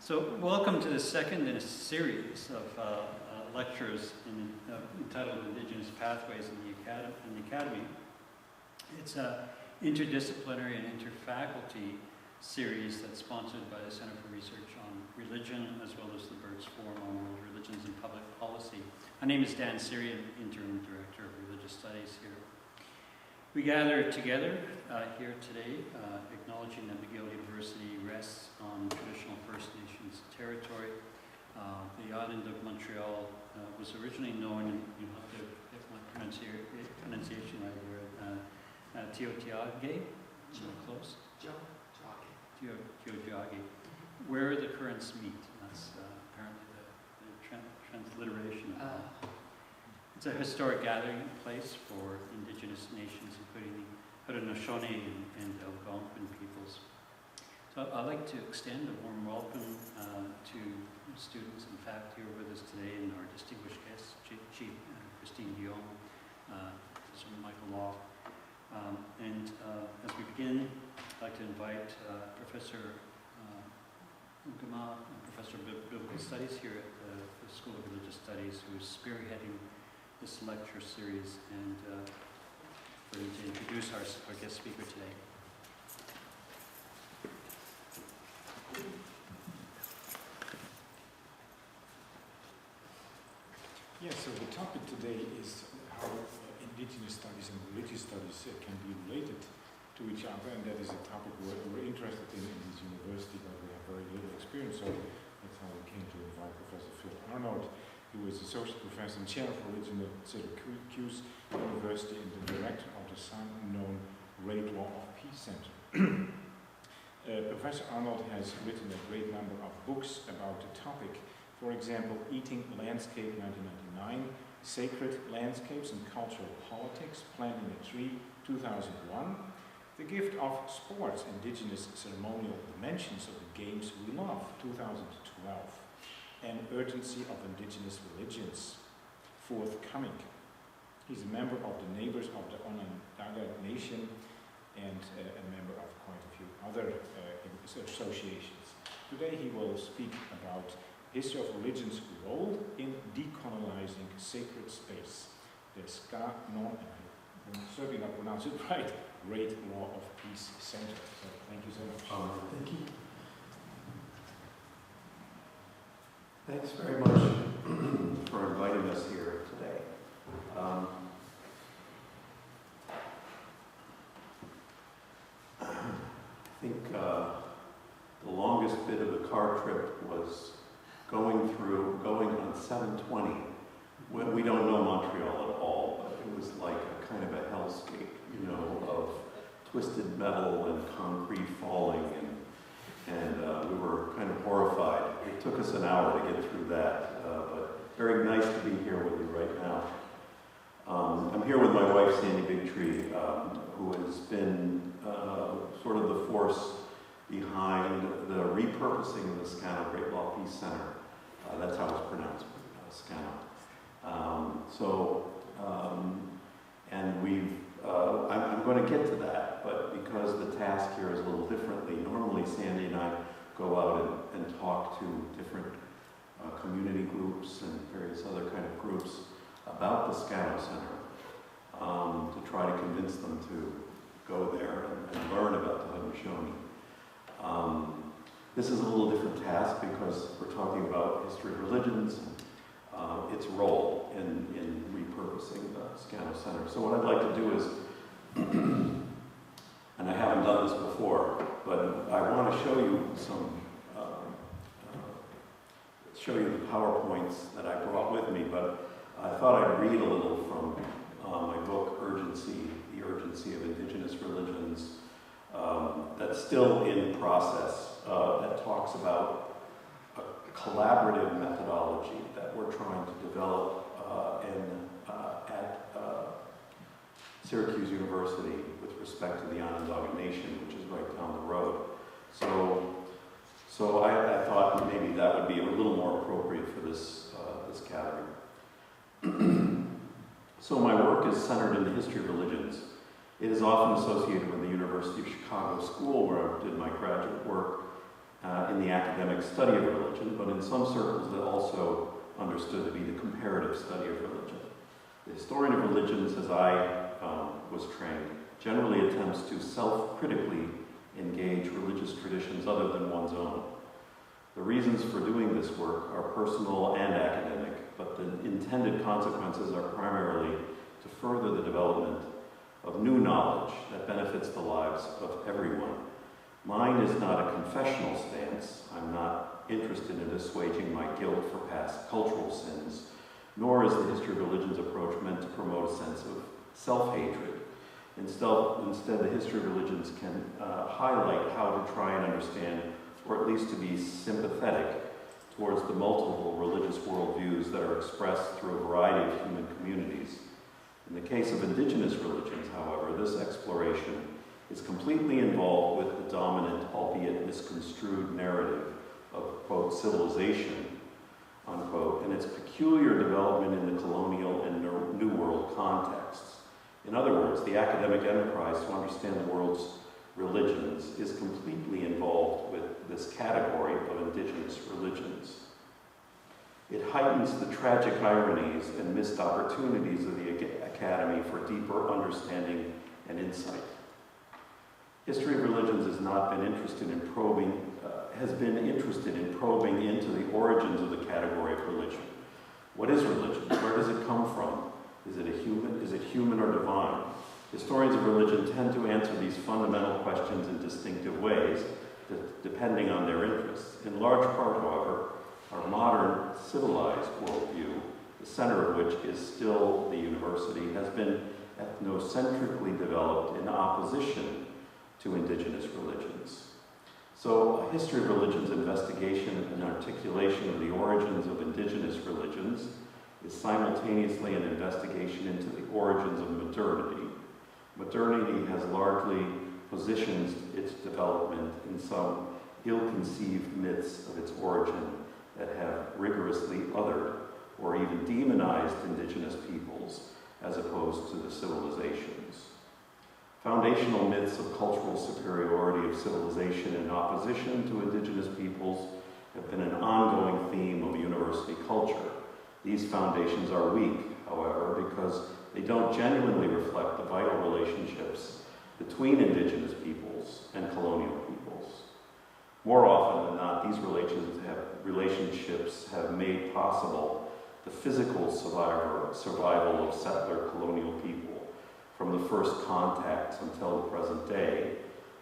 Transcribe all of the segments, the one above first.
So welcome to the second in a series of lectures entitled Indigenous Pathways in the Academy. It's an interdisciplinary and interfaculty series that's sponsored by the Center for Research on Religion, as well as the Burt's Forum on World Religions and Public Policy. My name is Dan Syrian, Interim Director of Religious Studies here. We gather together here today, acknowledging that McGill University rests on traditional First Nations territory. The island of Montreal was originally known, and you have to get my pronunciation right here, Tiohtià:ke, close? Tiohtià:ke, where the currents meet. That's apparently the transliteration of that. It's a historic gathering place for Indigenous nations, including the Haudenosaunee and Algonquin peoples. So I'd like to extend a warm welcome to students and faculty here with us today, and our distinguished guests, Chief Christine Guillaume, Professor Michael Law. As we begin, I'd like to invite Professor Ngama, Professor of Biblical Studies here at the School of Religious Studies, who is spearheading this lecture series, and for him to introduce our guest speaker today. Yeah, so the topic today is how Indigenous studies and religious studies can be related to each other, and that is a topic we're interested in this university, but we have very little experience, so that's how we came to invite Professor Phil Arnold, who is Associate Professor and Chair of Religion at Syracuse University and the Director of the Sun-known Great Law of Peace Center. Professor Arnold has written a great number of books about the topic. For example, Eating Landscape 1999, Sacred Landscapes and Cultural Politics, Planting a Tree 2001, The Gift of Sports, Indigenous Ceremonial Dimensions of the Games We Love 2012, and Urgency of Indigenous Religions, forthcoming. He's a member of the Neighbors of the Onondaga Nation and a member of quite a few other associations. Today he will speak about history of religion's role in decolonizing sacred space. The Ska-non, I'm certainly not pronounce it right, Great Law of Peace Center. So thank you so much. Thank you. Thanks very much for inviting us here today. I think the longest bit of the car trip was going on 720. We don't know Montreal at all, but it was like a kind of a hellscape, you know, of twisted metal and concrete falling, and we were kind of horrified. It took us an hour to get through that, but very nice to be here with you right now. I'm here with my wife, Sandy Bigtree, who has been sort of the force behind the repurposing of the Scano Great Law Peace Center. That's how it's pronounced, Scano. I'm going to get to that, but because the task here is a little differently, normally Sandy and I go out and talk to different community groups and various other kind of groups about the Scano Center to try to convince them to go there and learn about the Haudenosaunee. This is a little different task because we're talking about history of religions and its role in repurposing the Scano Center. So what I'd like to do is, and I haven't done this before, but I want to show you the PowerPoints that I brought with me, but I thought I'd read a little from my book, The Urgency of Indigenous Religions, that's still in process, that talks about a collaborative methodology that we're trying to develop at Syracuse University with respect to the Onondaga Nation, which is right down the road. So I thought maybe that would be a little more appropriate for this gathering. So my work is centered in the history of religions. It is often associated with the University of Chicago School, where I did my graduate work, in the academic study of religion, but in some circles they're also understood to be the comparative study of religion. The historian of religions, as I was trained, generally attempts to self-critically engage religious traditions other than one's own. The reasons for doing this work are personal and academic, but the intended consequences are primarily to further the development of new knowledge that benefits the lives of everyone. Mine is not a confessional stance. I'm not interested in assuaging my guilt for past cultural sins, nor is the history of religions approach meant to promote a sense of self-hatred. Instead, the history of religions can highlight how to try and understand, or at least to be sympathetic towards the multiple religious worldviews that are expressed through a variety of human communities. In the case of indigenous religions, however, this exploration is completely involved with the dominant, albeit misconstrued narrative of, quote, civilization, unquote, and its peculiar development in the colonial and New World contexts. In other words, the academic enterprise to understand the world's religions is completely involved with this category of indigenous religions. It heightens the tragic ironies and missed opportunities of the academy for deeper understanding and insight. History of religions has not been interested in probing, into the origins of the category of religion. What is religion? Where does it come from? Is it human or divine? Historians of religion tend to answer these fundamental questions in distinctive ways, depending on their interests. In large part, however, our modern civilized worldview, the center of which is still the university, has been ethnocentrically developed in opposition to indigenous religions. So, a history of religions investigation and articulation of the origins of indigenous religions is simultaneously an investigation into the origins of modernity. Modernity has largely positioned its development in some ill-conceived myths of its origin that have rigorously othered or even demonized indigenous peoples as opposed to the civilizations. Foundational myths of cultural superiority of civilization in opposition to indigenous peoples have been an ongoing theme of university culture. These foundations are weak, however, because they don't genuinely reflect the vital relationships between indigenous peoples and colonial peoples. More often than not, these relationships have made possible the physical survival of settler colonial people from the first contacts until the present day,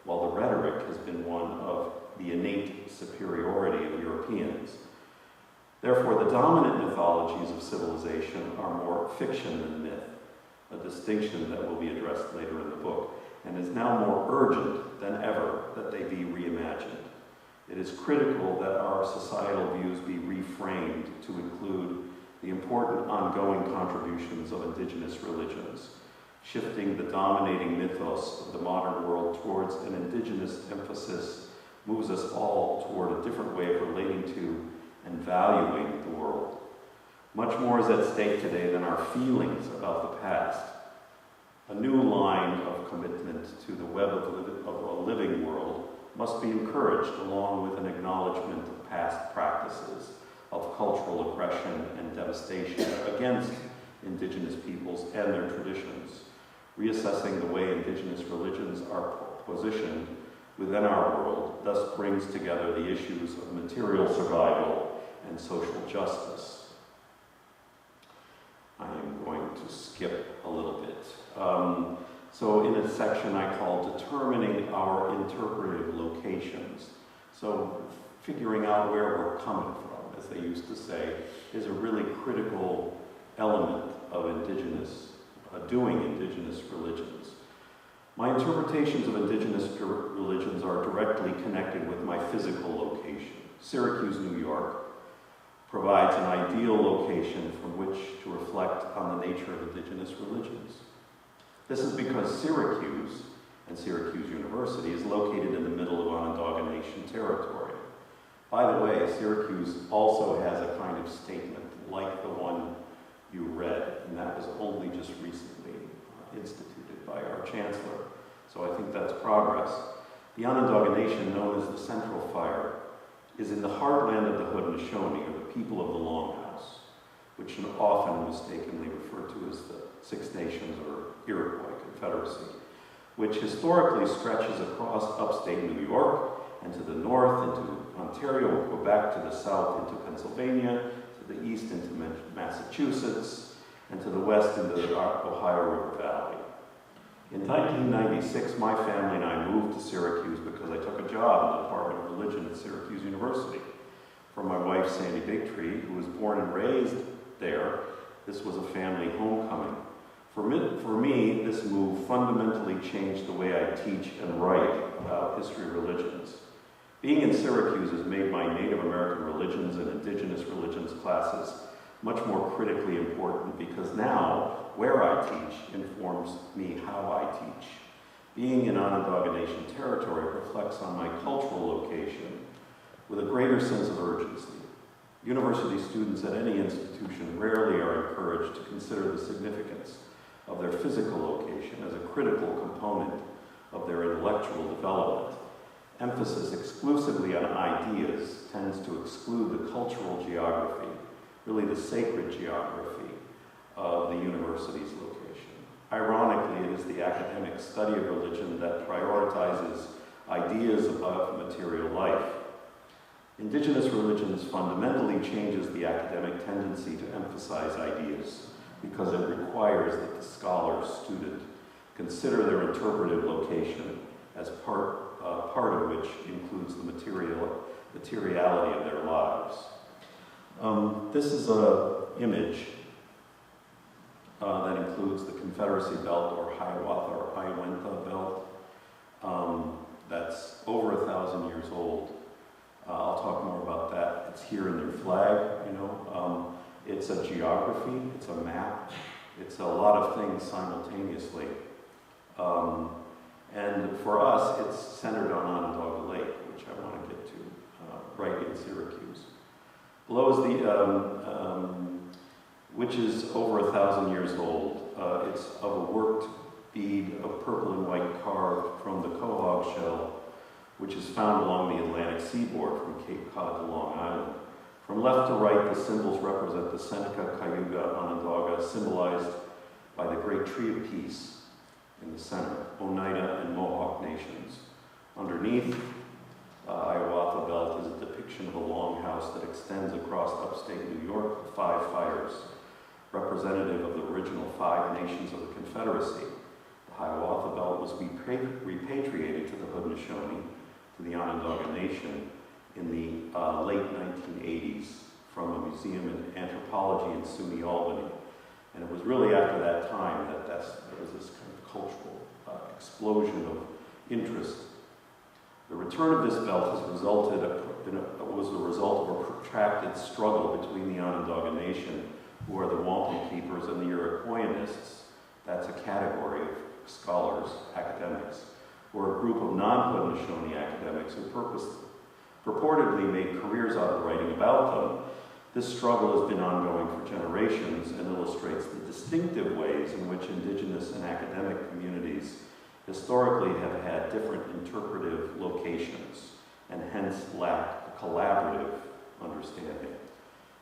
while the rhetoric has been one of the innate superiority of Europeans. Therefore, the dominant mythologies of civilization are more fiction than myth, a distinction that will be addressed later in the book, and is now more urgent than ever that they be reimagined. It is critical that our societal views be reframed to include the important ongoing contributions of indigenous religions, shifting the dominating mythos of the modern world towards an indigenous emphasis moves us all toward a different way of relating to and valuing the world. Much more is at stake today than our feelings about the past. A new line of commitment to the web of a living world must be encouraged, along with an acknowledgement of past practices of cultural aggression and devastation against indigenous peoples and their traditions. Reassessing the way indigenous religions are positioned within our world thus brings together the issues of material survival and social justice. I am going to skip a little bit. So in a section I call Determining Our Interpretive Locations. So figuring out where we're coming from, as they used to say, is a really critical element of doing indigenous religions. My interpretations of indigenous religions are directly connected with my physical location. Syracuse, New York, provides an ideal location from which to reflect on the nature of indigenous religions. This is because Syracuse, and Syracuse University, is located in the middle of Onondaga Nation territory. By the way, Syracuse also has a kind of statement like the one you read, and that was only just recently instituted by our chancellor. So I think that's progress. The Onondaga Nation, known as the Central Fire, is in the heartland of the Haudenosaunee, or the people of the Longhouse, which are often mistakenly referred to as the Six Nations or Iroquois Confederacy, which historically stretches across upstate New York and to the north into Ontario, Quebec, to the south into Pennsylvania, to the east into Massachusetts, and to the west into the Ohio River Valley. In 1996, my family and I moved to Syracuse because I took a job in the Department of Religion at Syracuse University. For my wife, Sandy Bigtree, who was born and raised there, this was a family homecoming. For me, this move fundamentally changed the way I teach and write about history of religions. Being in Syracuse has made my Native American religions and indigenous religions classes much more critically important, because now where I teach informs me how I teach. Being in Onondaga Nation territory reflects on my cultural location with a greater sense of urgency. University students at any institution rarely are encouraged to consider the significance of their physical location as a critical component of their intellectual development. Emphasis exclusively on ideas tends to exclude the cultural geography, really the sacred geography of the university's location. Ironically, it is the academic study of religion that prioritizes ideas above material life. Indigenous religions fundamentally changes the academic tendency to emphasize ideas, because it requires that the scholar, student, consider their interpretive location as part of which includes the materiality of their lives. This is an image that includes the Confederacy belt, or Hiawatha or Hiawatha belt. That's over 1,000 years old. I'll talk more about that. It's here in their flag, you know. It's a geography, it's a map, it's a lot of things simultaneously. And for us, it's centered on Onondaga Lake, which I want to get to, right in Syracuse. Below is the, which is over 1,000 years old. It's of a worked bead of purple and white carved from the quahog shell, which is found along the Atlantic seaboard from Cape Cod to Long Island. From left to right, the symbols represent the Seneca, Cayuga, Onondaga, symbolized by the great tree of peace in the center, Oneida and Mohawk nations. Underneath, Hiawatha belt is a depiction of a longhouse that extends across upstate New York with 5 fires, representative of the original 5 nations of the Confederacy. The Hiawatha belt was repatriated to the Haudenosaunee, to the Onondaga Nation, in the late 1980s from a museum in anthropology in SUNY Albany. And it was really after that time that there was this kind of cultural explosion of interest. The return of this belt has was the result of a protracted struggle between the Onondaga Nation, who are the wampum keepers, and the Iroquoianists. That's a category of scholars, academics, who are a group of non-Haudenosaunee academics who purportedly made careers out of writing about them. This struggle has been ongoing for generations and illustrates the distinctive ways in which indigenous and academic communities historically have had different interpretive locations and hence lack a collaborative understanding.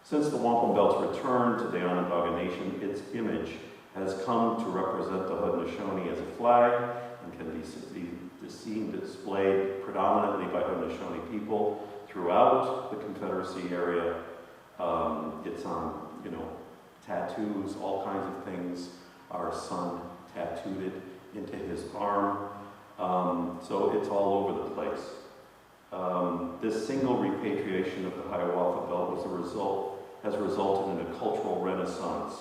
Since the wampum belt's return to the Onondaga Nation, its image has come to represent the Haudenosaunee as a flag and can be seen displayed predominantly by Haudenosaunee people throughout the Confederacy area. It's on, you know, tattoos, all kinds of things. Our son tattooed it into his arm. So it's all over the place. This single repatriation of the Hiawatha belt has resulted in a cultural renaissance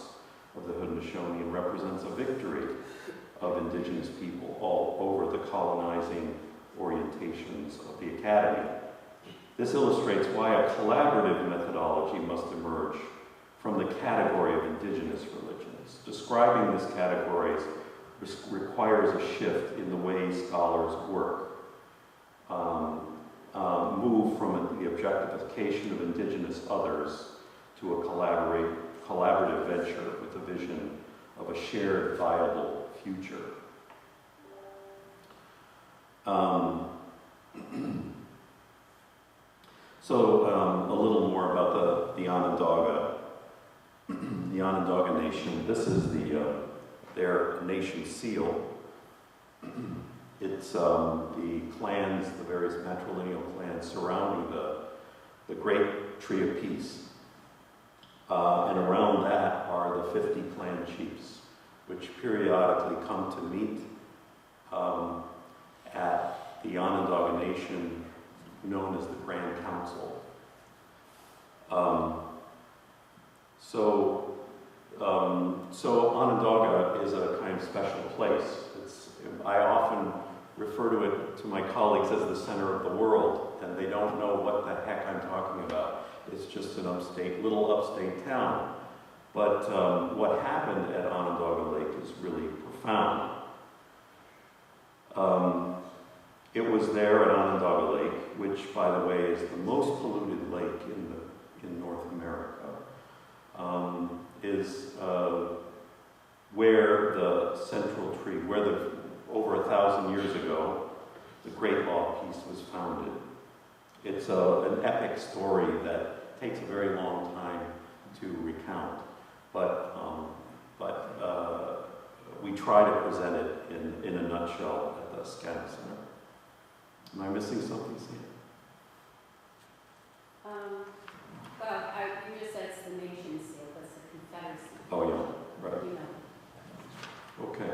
of the Haudenosaunee and represents a victory of indigenous people all over the colonizing orientations of the academy. This illustrates why a collaborative methodology must emerge from the category of indigenous religions. Describing this category requires a shift in the way scholars work, move from the objectification of indigenous others to a collaborative venture with a vision of a shared, viable future. So a little more about the Onondaga, the Onondaga Nation. This is their nation seal. It's the clans, the various matrilineal clans surrounding the Great Tree of Peace. And around that are the 50 clan chiefs, which periodically come to meet at the Onondaga Nation, known as the Grand Council. So Onondaga is a kind of special place. I often refer to it to my colleagues as the center of the world, and they don't know what the heck I'm talking about. It's just an little upstate town. But what happened at Onondaga Lake is really profound. It was there at Onondaga Lake, which, by the way, is the most polluted lake in North America, is where the central tree, where over 1,000 years ago, the Great Law of Peace was founded. It's an epic story that takes a very long time to recount, but we try to present it in a nutshell at the Scanner Center. Am I missing something, Sam? You just said it's the nation seal, that's the Confederacy. Oh yeah, right. You know. Okay.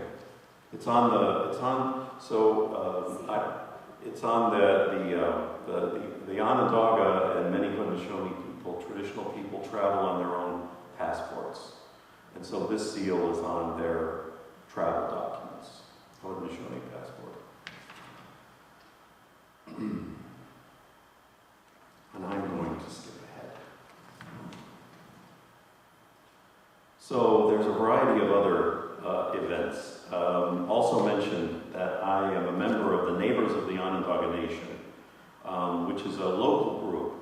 It's on the Onondaga and many Haudenosaunee people, traditional people, travel on their own passports. And so this seal is on their travel documents, Haudenosaunee passport. And I'm going to skip ahead. So there's a variety of other events. Also mentioned that I am a member of the Neighbors of the Onondaga Nation, which is a local group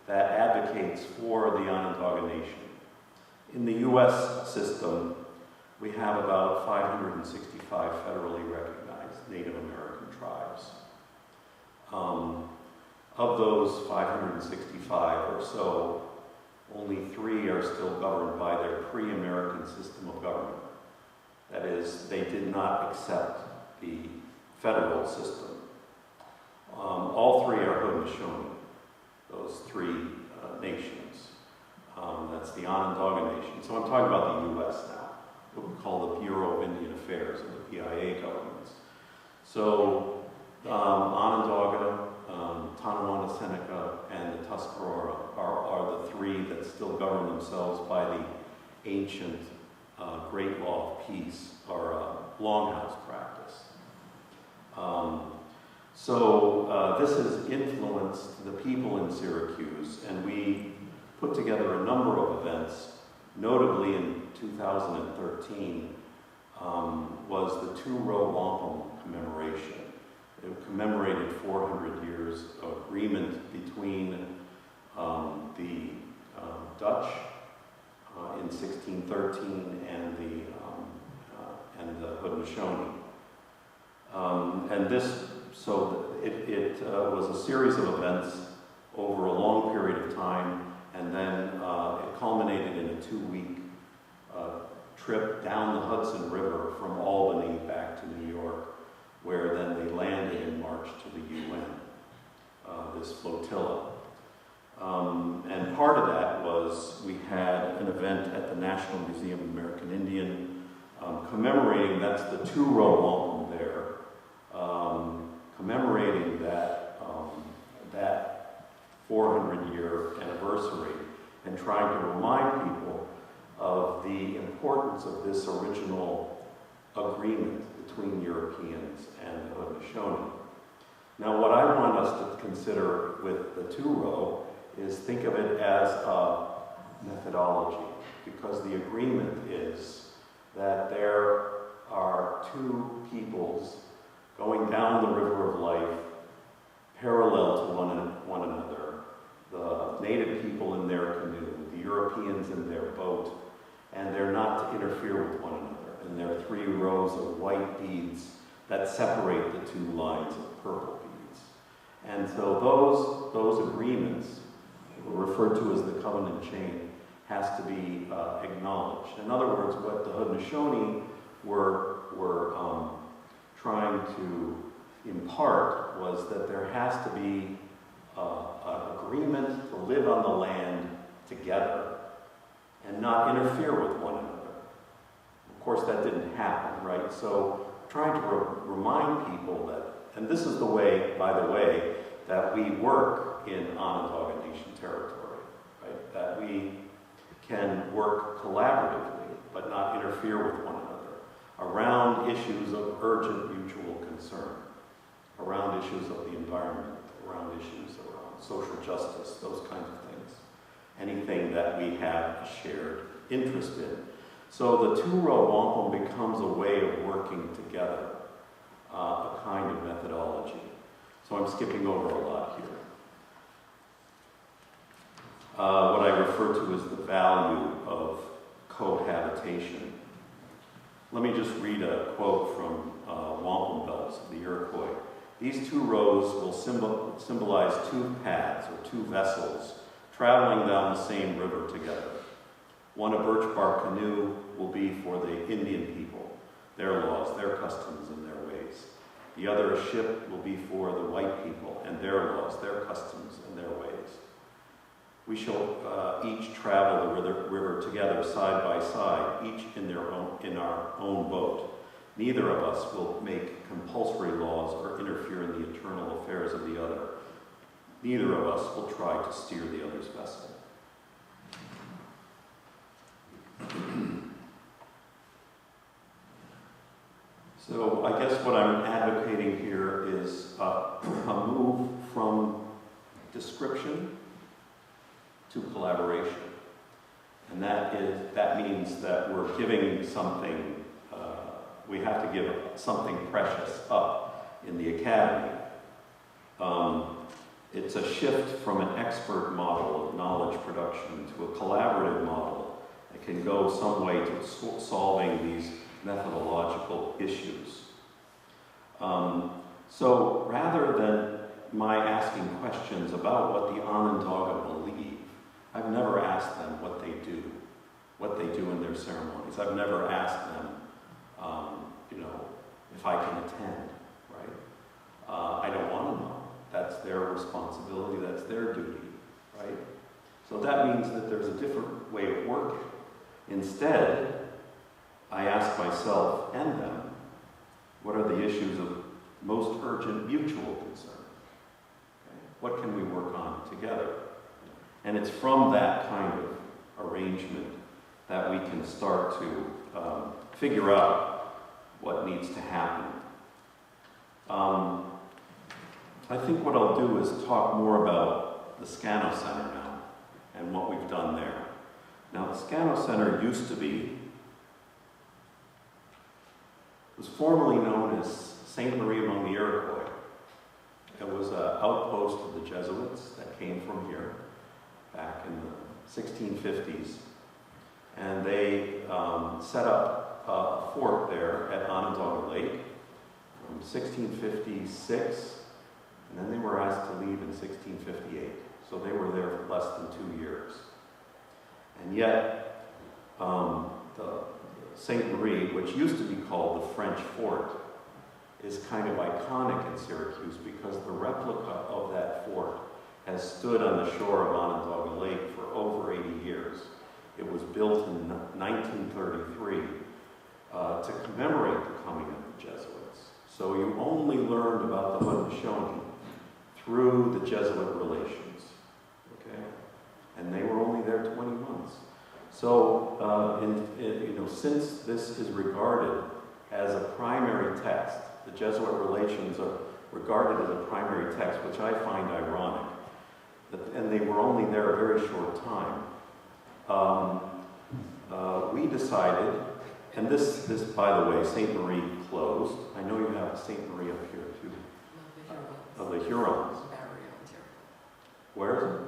that advocates for the Onondaga Nation. In the U.S. system, we have about 565 federally recognized Native American tribes. Of those 565 or so, only 3 are still governed by their pre-American system of government. That is, they did not accept the federal system. All 3 are Haudenosaunee, those 3 nations. That's the Onondaga Nation. So I'm talking about the U.S. now, what we call the Bureau of Indian Affairs and the PIA governments. So Onondaga, Tonawanda Seneca, and the Tuscarora are the 3 that still govern themselves by the ancient Great Law of Peace, or Longhouse practice. This has influenced the people in Syracuse, and we put together a number of events. Notably in 2013 was the Two-Row Wampum commemoration. It commemorated 400 years of agreement between the Dutch in 1613 and the Haudenosaunee. It was a series of events over a long period of time, and then it culminated in a 2-week trip down the Hudson River from Albany back to New York, where then they landed and marched to the UN, this flotilla. And part of that was we had an event at the National Museum of American Indian commemorating, that's the Two-Row Wampum there, commemorating that 400-year anniversary and trying to remind people of the importance of this original agreement between Europeans and the Haudenosaunee. Now, what I want us to consider with the Two-Row is think of it as a methodology, because the agreement is that there are 2 peoples going down the river of life parallel to one another. The native people in their canoe, the Europeans in their boat, and they're not to interfere with one another. And there are 3 rows of white beads that separate the 2 lines of purple beads. And so those agreements referred to as the covenant chain, has to be acknowledged. In other words, what the Haudenosaunee were trying to impart was that there has to be an agreement to live on the land together and not interfere with one another. Of course, that didn't happen, right? So trying to remind people that, and this is the way, by the way, that we work in Onondaga Nation territory, right? That we can work collaboratively, but not interfere with one another, around issues of urgent mutual concern, around issues of the environment, around issues around social justice, those kinds of things. Anything that we have a shared interest in. So the two-row wampum becomes a way of working together, a kind of methodology. So I'm skipping over a lot here. What I refer to as the value of cohabitation. Let me just read a quote from Wampum Belts of the Iroquois. These two rows will symbolize two paths or two vessels traveling down the same river together. One, a birch bark canoe, will be for the Indian people, their laws, their customs, and their ways. The other, a ship, will be for the white people and their laws, their customs, and their ways. We shall each travel the river together, side by side, each in our own boat. Neither of us will make compulsory laws or interfere in the internal affairs of the other. Neither of us will try to steer the other's vessel. So I guess what I'm advocating here is a move from description to collaboration. And that means that we're giving something, we have to give something precious up in the academy. It's a shift from an expert model of knowledge production to a collaborative model that can go some way to solving these methodological issues. So rather than my asking questions about what the Onondaga believe, I've never asked them what they do in their ceremonies. I've never asked them, if I can attend, right? I don't want to know. That's their responsibility, that's their duty, right? So that means that there's a different way of working. Instead, I ask myself and them, what are the issues of most urgent mutual concern? Okay? What can we work on together? And it's from that kind of arrangement that we can start to figure out what needs to happen. I think what I'll do is talk more about the Scano Center now and what we've done there. Now, the Scano Center was formerly known as Sainte Marie among the Iroquois. It was an outpost of the Jesuits that came from here back in the 1650s. And they set up a fort there at Onondaga Lake from 1656, and then they were asked to leave in 1658. So they were there for less than 2 years. And yet, the Sainte Marie, which used to be called the French Fort, is kind of iconic in Syracuse because the replica of that fort has stood on the shore of Onondaga Lake for over 80 years. It was built in 1933 to commemorate the coming of the Jesuits. So you only learned about the Haudenosaunee through the Jesuit relations, okay? And they were only there 20 months. So, since this is regarded as a primary text, the Jesuit relations are regarded as a primary text, which I find ironic, and they were only there a very short time. We decided, and this, by the way, Sainte Marie closed. I know you have a Sainte Marie up here too. Of the Hurons. Barrie, Ontario. Where is it?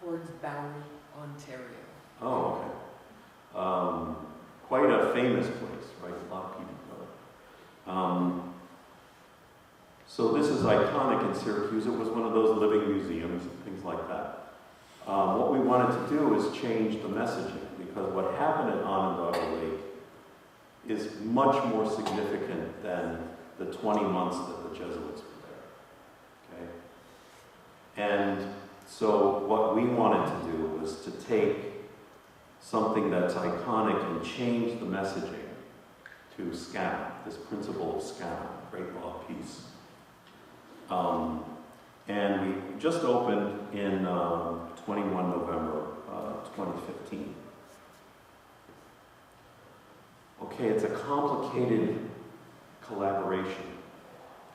Towards Barrie, Ontario. Oh, okay. Quite a famous place, right? A lot of people go. So this is iconic in Syracuse. It was one of those living museums and things like that. What we wanted to do is change the messaging, because what happened at Onondaga Lake is much more significant than the 20 months that the Jesuits were there. Okay? And so what we wanted to do was to take something that's iconic and change the messaging to SCANA, this principle of SCANA, Great Law of Peace. And we just opened in 21 November 2015. Okay, it's a complicated collaboration.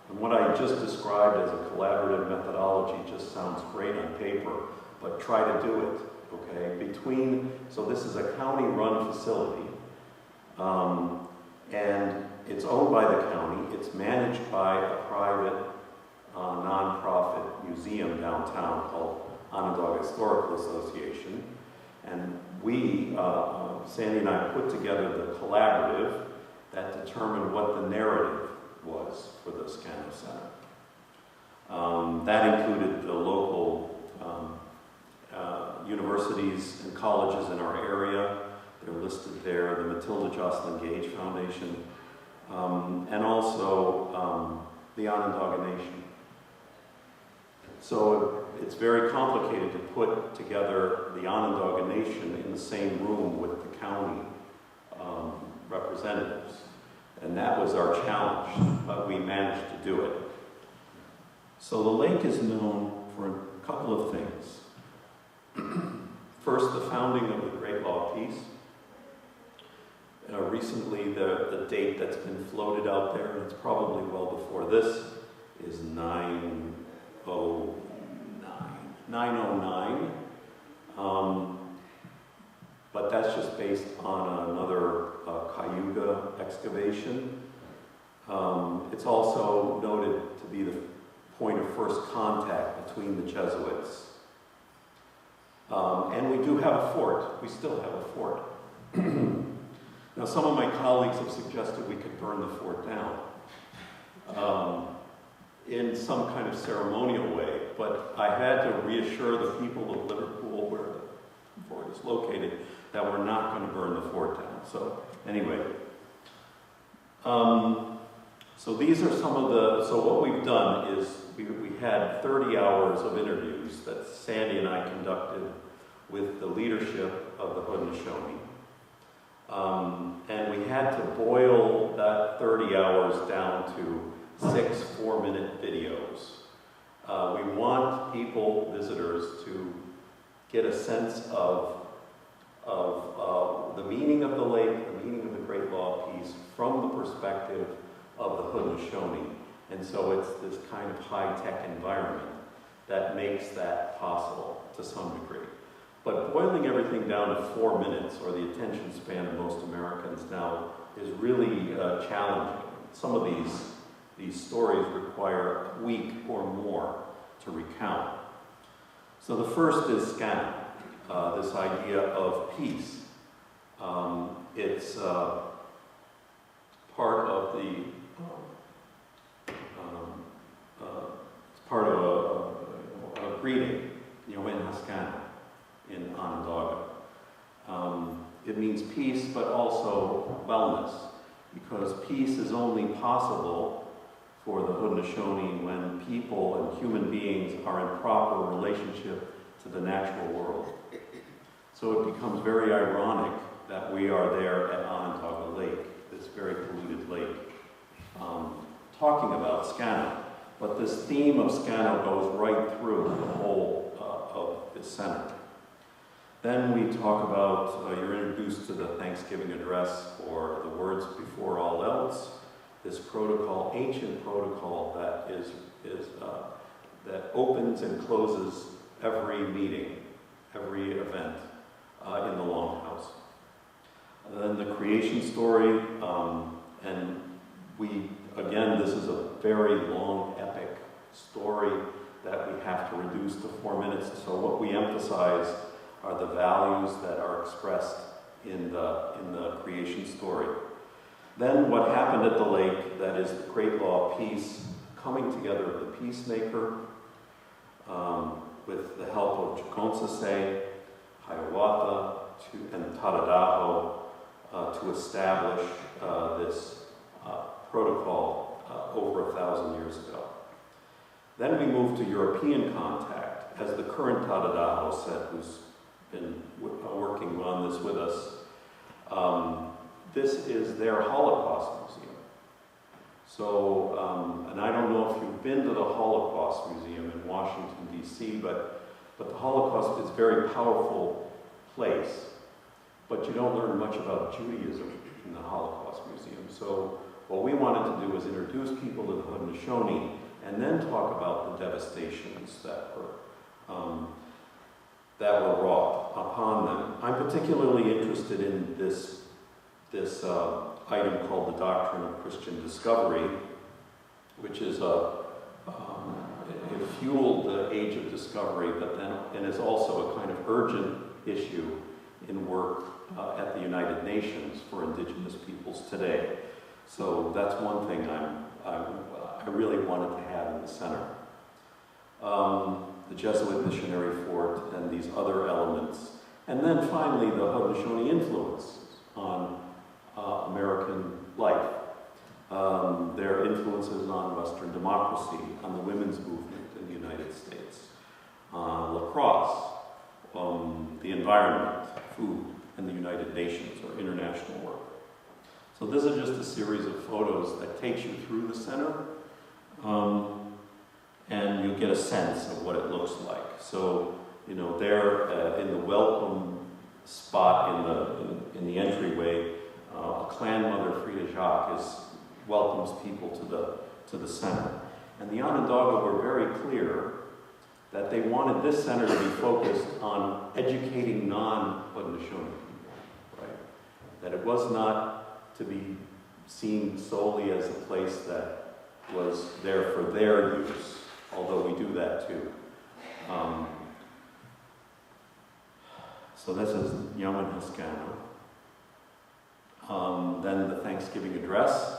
And what I just described as a collaborative methodology just sounds great on paper, but try to do it, okay? So this is a county-run facility, and it's owned by the county. It's managed by a private nonprofit museum downtown called Onondaga Historical Association. And we, Sandy and I, put together the collaborative that determined what the narrative was for the SCANA Center. That included the local universities and colleges in our area. They're listed there, the Matilda Jocelyn Gage Foundation, and also the Onondaga Nation. So it's very complicated to put together the Onondaga Nation in the same room with the county representatives. And that was our challenge, but we managed to do it. So the lake is known for a couple of things. First, the founding of the Great Law of Peace. Recently, the date that's been floated out there, and it's probably well before this, is 909. But that's just based on another Cayuga excavation. It's also noted to be the point of first contact between the Jesuits. And we do have a fort. We still have a fort. Now, some of my colleagues have suggested we could burn the fort down in some kind of ceremonial way, but I had to reassure the people of Liverpool, where the fort is located, that we're not going to burn the fort down. So anyway, so these are some of the, so what we've done is we had 30 hours of interviews that Sandy and I conducted with the leadership of the Haudenosaunee. And we had to boil that 30 hours down to 6 4-minute videos. We want people, visitors, to get a sense of the meaning of the lake, the meaning of the Great Law of Peace from the perspective of the Haudenosaunee. And so it's this kind of high-tech environment that makes that possible to some degree. But boiling everything down to 4 minutes, or the attention span of most Americans now, is really challenging. Some of these stories require a week or more to recount. So the first is SCANA, this idea of peace. It's part of the it's part of a greeting, in SCANA in Onondaga. It means peace, but also wellness, because peace is only possible for the Haudenosaunee when people and human beings are in proper relationship to the natural world. So it becomes very ironic that we are there at Onondaga Lake, this very polluted lake, talking about SCANA. But this theme of SCANA goes right through the whole of the center. Then we talk about, you're introduced to the Thanksgiving address, or the words before all else, this protocol, ancient protocol that that opens and closes every meeting, every event in the Longhouse. Then the creation story, and again, this is a very long, epic story that we have to reduce to 4 minutes. So what we emphasize are the values that are expressed in the creation story. Then what happened at the lake, that is the Great Law of Peace, coming together of the peacemaker with the help of Joconsase, Hiawatha, and Tadadaho to establish this protocol over 1,000 years ago. Then we moved to European contact, as the current Tadadaho said, who's been working on this with us. This is their Holocaust Museum. So, and I don't know if you've been to the Holocaust Museum in Washington, D.C., but the Holocaust is a very powerful place, but you don't learn much about Judaism in the Holocaust Museum. So what we wanted to do was introduce people to the Haudenosaunee and then talk about the devastations that were wrought upon them. I'm particularly interested in this item called the Doctrine of Christian Discovery, which is it fueled the Age of Discovery, but then and is also a kind of urgent issue in work at the United Nations for indigenous peoples today. So that's one thing I really wanted to have in the center. The Jesuit missionary fort and these other elements. And then finally, the Haudenosaunee influence on American life. Their influences on Western democracy, on the women's movement in the United States, lacrosse, the environment, food, and the United Nations, or international work. So this is just a series of photos that takes you through the center, and you get a sense of what it looks like. So, you know, there in the welcome spot in the entryway, a clan mother, Frida Jacques, welcomes people to the center. And the Onondaga were very clear that they wanted this center to be focused on educating non-Haudenosaunee people, right? That it was not to be seen solely as a place that was there for their use, although we do that too. So this is Yaman Hiskano. Then the Thanksgiving address,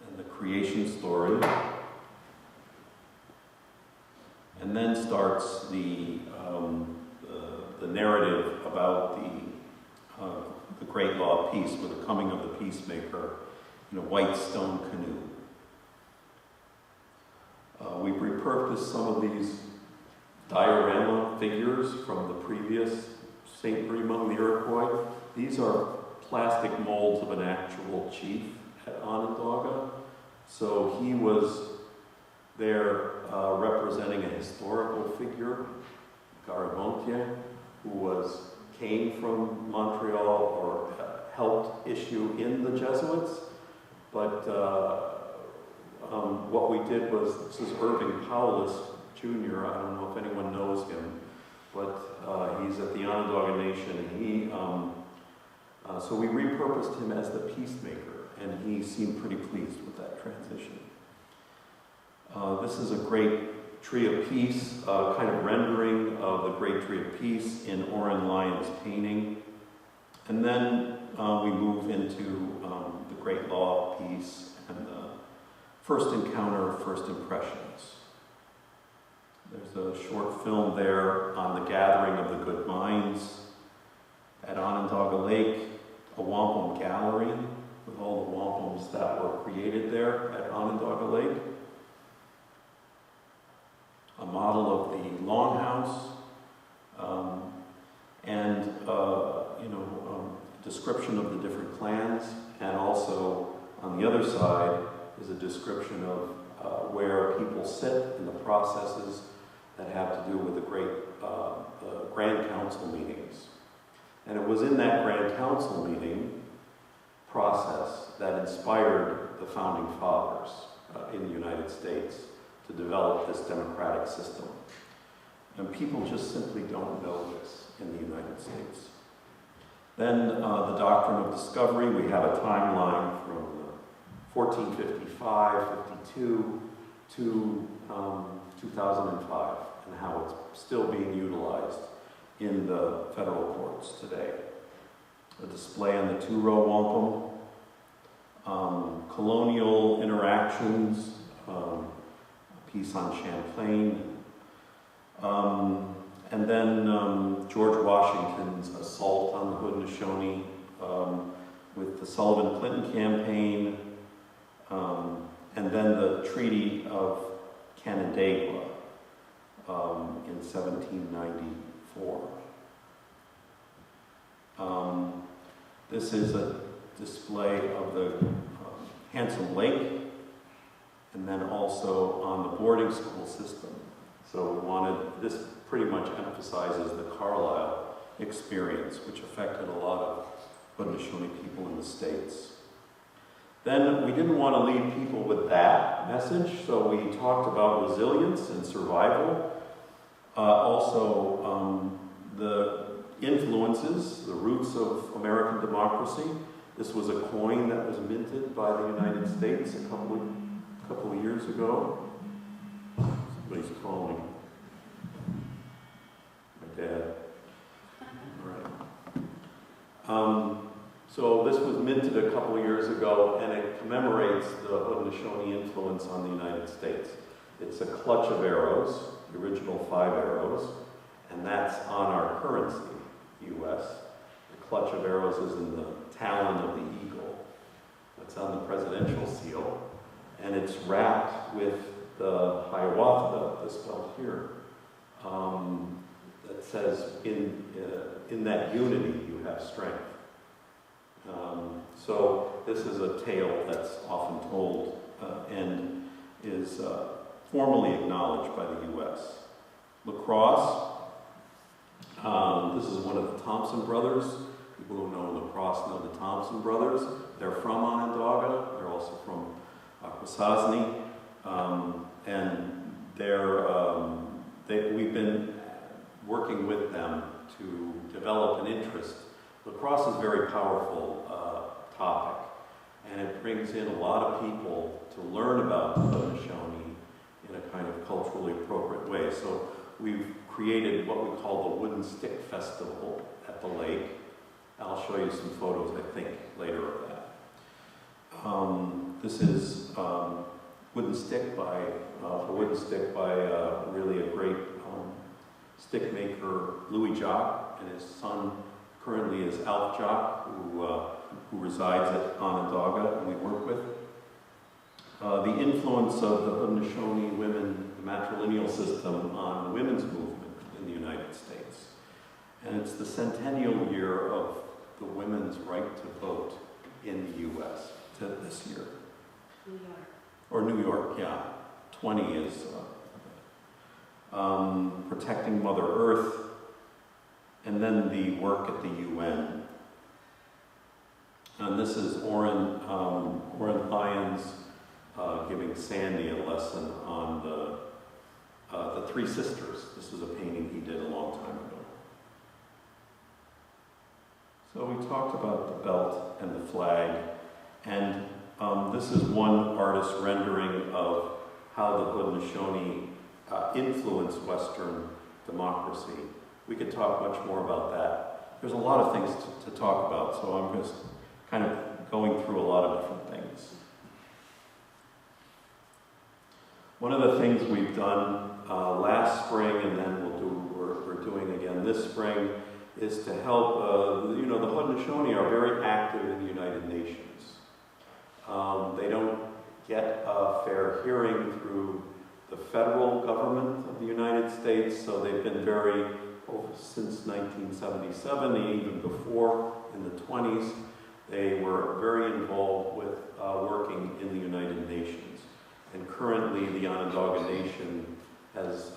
and the creation story, and then starts the narrative about the great law of peace, with the coming of the peacemaker in a white stone canoe. We repurposed some of these diorama figures from the previous St. Brie among the Iroquois. These are plastic molds of an actual chief at Onondaga. So he was there representing a historical figure, Garibaldi, who came from Montreal or helped issue in the Jesuits. But what we did was, this is Irving Powless Jr., I don't know if anyone knows him, but he's at the Onondaga Nation, and so we repurposed him as the peacemaker, and he seemed pretty pleased with that transition. This is a great Tree of Peace, kind of rendering of the great Tree of Peace in Oren Lyon's painting. And then we move into the great law of peace and the first encounter, first impressions. There's a short film there on the gathering of the good minds at Onondaga Lake, a wampum gallery with all the wampums that were created there at Onondaga Lake, a model of the longhouse, and description of the different clans, and also on the other side is a description of where people sit in the processes that have to do with the great Grand Council meetings. And it was in that Grand Council meeting process that inspired the Founding Fathers in the United States to develop this democratic system. And people just simply don't know this in the United States. Then the Doctrine of Discovery, we have a timeline from 1455, 52 to 2005, and how it's still being utilized in the federal courts today. A display on the two-row wampum, colonial interactions, piece on Champlain. And then George Washington's assault on the Haudenosaunee with the Sullivan-Clinton campaign, and then the Treaty of Canandaigua in 1794. This is a display of the Handsome Lake, and then also on the boarding school system. So we wanted, this pretty much emphasizes the Carlisle experience, which affected a lot of Haudenosaunee people in the States. Then we didn't want to leave people with that message, so we talked about resilience and survival. Also, the influences, the roots of American democracy. This was a coin that was minted by the United States a couple of years ago. Somebody's calling. My dad. All right. So this was minted a couple of years ago, and it commemorates the Haudenosaunee influence on the United States. It's a clutch of arrows, the original 5 arrows, and that's on our currency, U.S. The clutch of arrows is in the talon of the eagle. That's on the presidential seal, and it's wrapped with the Hiawatha, this spelled here, that says, in that unity you have strength. So this is a tale that's often told and is formally acknowledged by the U.S. Lacrosse, this is one of the Thompson brothers. People who know lacrosse know the Thompson brothers. They're from Onondaga. They're also from Akwesasne. And we've been working with them to develop an interest. Lacrosse is a very powerful topic, and it brings in a lot of people to learn about the Haudenosaunee in a kind of culturally appropriate way. So we've created what we call the Wooden Stick Festival at the lake. I'll show you some photos, I think, later of that. This is wooden stick by really a great stick maker, Louis Jock, and his son currently is Alf Jock, who resides at Onondaga, and we work with. The influence of the Haudenosaunee women, the matrilineal system, on the women's movement in the United States. And it's the centennial year of the women's right to vote in the U.S. This year. New York. Or New York, yeah. 20 is protecting Mother Earth, and then the work at the UN. And this is Orrin Lyons giving Sandy a lesson on the Three Sisters. This was a painting he did a long time ago. So we talked about the belt and the flag, and this is one artist's rendering of how the Haudenosaunee influenced Western democracy. We could talk much more about that. There's a lot of things to talk about, so I'm just kind of going through a lot of different things. One of the things we've done last spring, and then we're doing again this spring, is to help, the Haudenosaunee are very active in the United Nations. They don't get a fair hearing through the federal government of the United States, so they've been since 1977, and even before, in the 20s, they were very involved with working in the United Nations. And currently, the Onondaga Nation is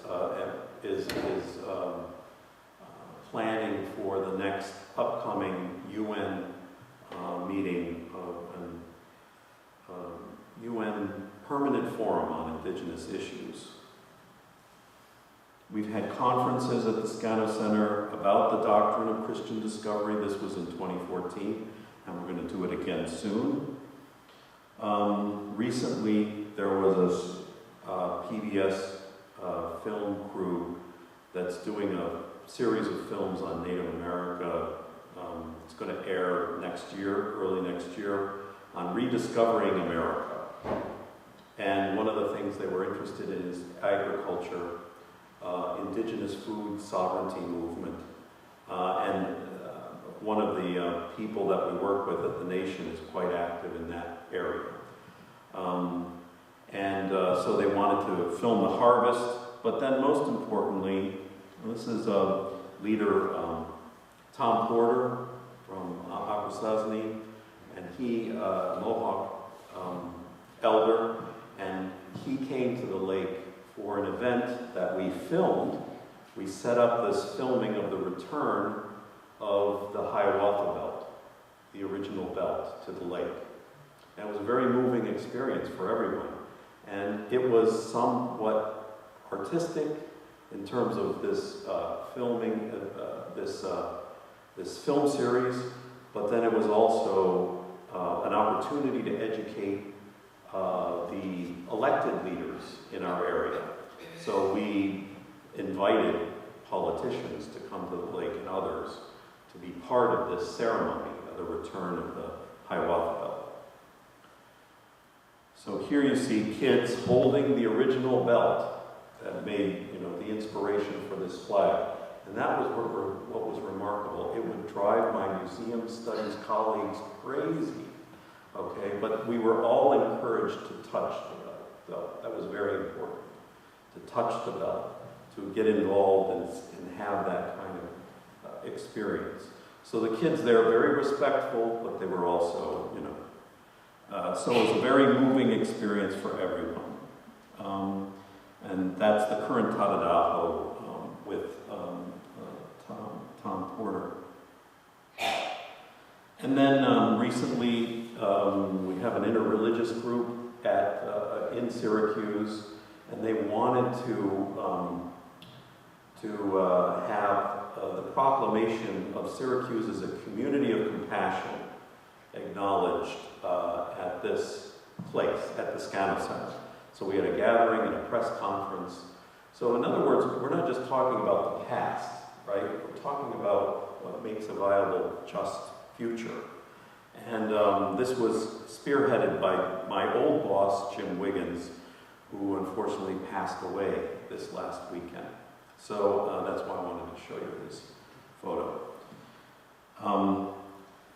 planning for the next upcoming UN meeting and UN Permanent Forum on Indigenous Issues. We've had conferences at the Scano Center about the doctrine of Christian discovery. This was in 2014, and we're going to do it again soon. Recently, there was a PBS film crew that's doing a series of films on Native America. It's going to air next year, early next year, on rediscovering America. and one of the things they were interested in is agriculture, indigenous food sovereignty movement, and one of the people that we work with at the Nation is quite active in that area. So they wanted to film the harvest, but then most importantly, this is leader Tom Porter from Akwesasne, and he, Mohawk elder, and he came to the lake for an event that we filmed. We set up this filming of the return of the Hiawatha belt, the original belt, to the lake. And it was a very moving experience for everyone. And it was somewhat artistic in terms of this filming, this film series, but then it was also an opportunity to educate the elected leaders in our area. So we invited politicians to come to the lake and others to be part of this ceremony of the return of the Hiawatha belt. So here you see kids holding the original belt that made, the inspiration for this flag. And that was what was remarkable. It would drive my museum studies colleagues crazy, okay? But we were all encouraged to touch the belt. That was very important, to touch the belt, to get involved and have that kind of experience. So the kids there were very respectful, but they were also, so it was a very moving experience for everyone. And that's the current Tadadaho with Tom Porter. And then recently, we have an interreligious group in Syracuse, and they wanted to have the proclamation of Syracuse as a community of compassion acknowledged at this place, at the Scano Center. So we had a gathering and a press conference. So in other words, we're not just talking about the past, right? We're talking about what makes a viable, just future. And this was spearheaded by my old boss, Jim Wiggins, who unfortunately passed away this last weekend. So that's why I wanted to show you this photo.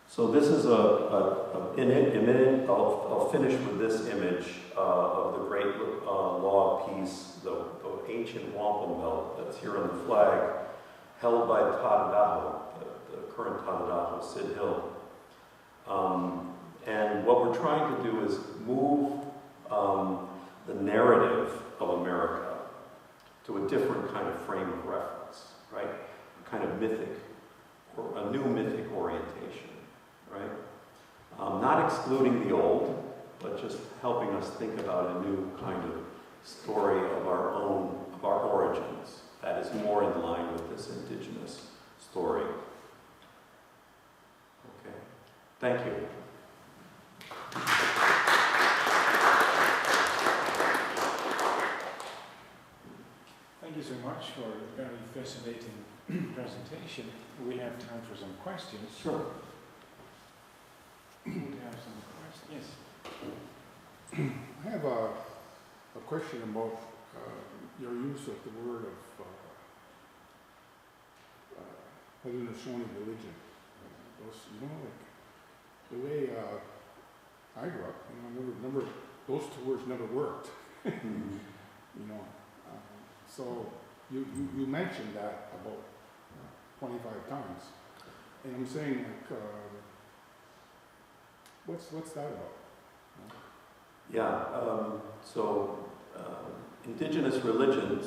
So this is an image. I'll finish with this image of the great log piece, the ancient wampum belt that's here on the flag, held by Tadadaho, the current Tadadaho, Sid Hill. And what we're trying to do is move the narrative of America to a different kind of frame of reference, right? A kind of mythic, or a new mythic orientation, right? Not excluding the old, but just helping us think about a new kind of story of our own, of our origins, that is more in line with this indigenous story. Okay, thank you. Thank you so much for a very fascinating presentation. We have time for some questions. Sure. We have some questions. Yes. I have a question about your use of the word of Haudenosaunee religion. The way I grew up, never those two words never worked. So you mentioned that about 25 times, and I'm saying what's that about? Yeah, indigenous religions,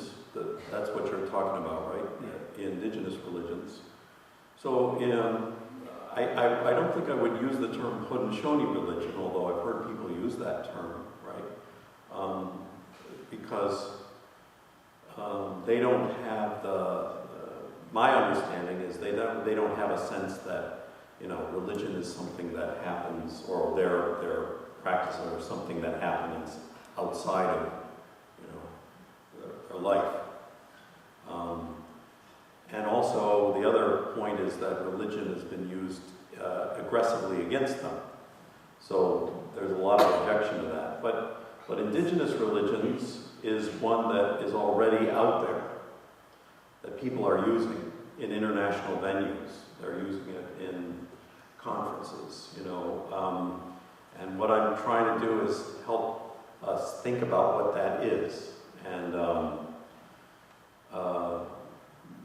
that's what you're talking about, right? Yeah. Indigenous religions. So, I don't think I would use the term Haudenosaunee religion, although I've heard people use that term, right? Because they don't have my understanding is they don't have a sense that, religion is something that happens, or their practice or something that happens outside of, their life. And also, the other point is that religion has been used aggressively against them. So there's a lot of objection to that. But But indigenous religions is one that is already out there, that people are using in international venues. They're using it in conferences, you know. And what I'm trying to do is help us think about what that is. And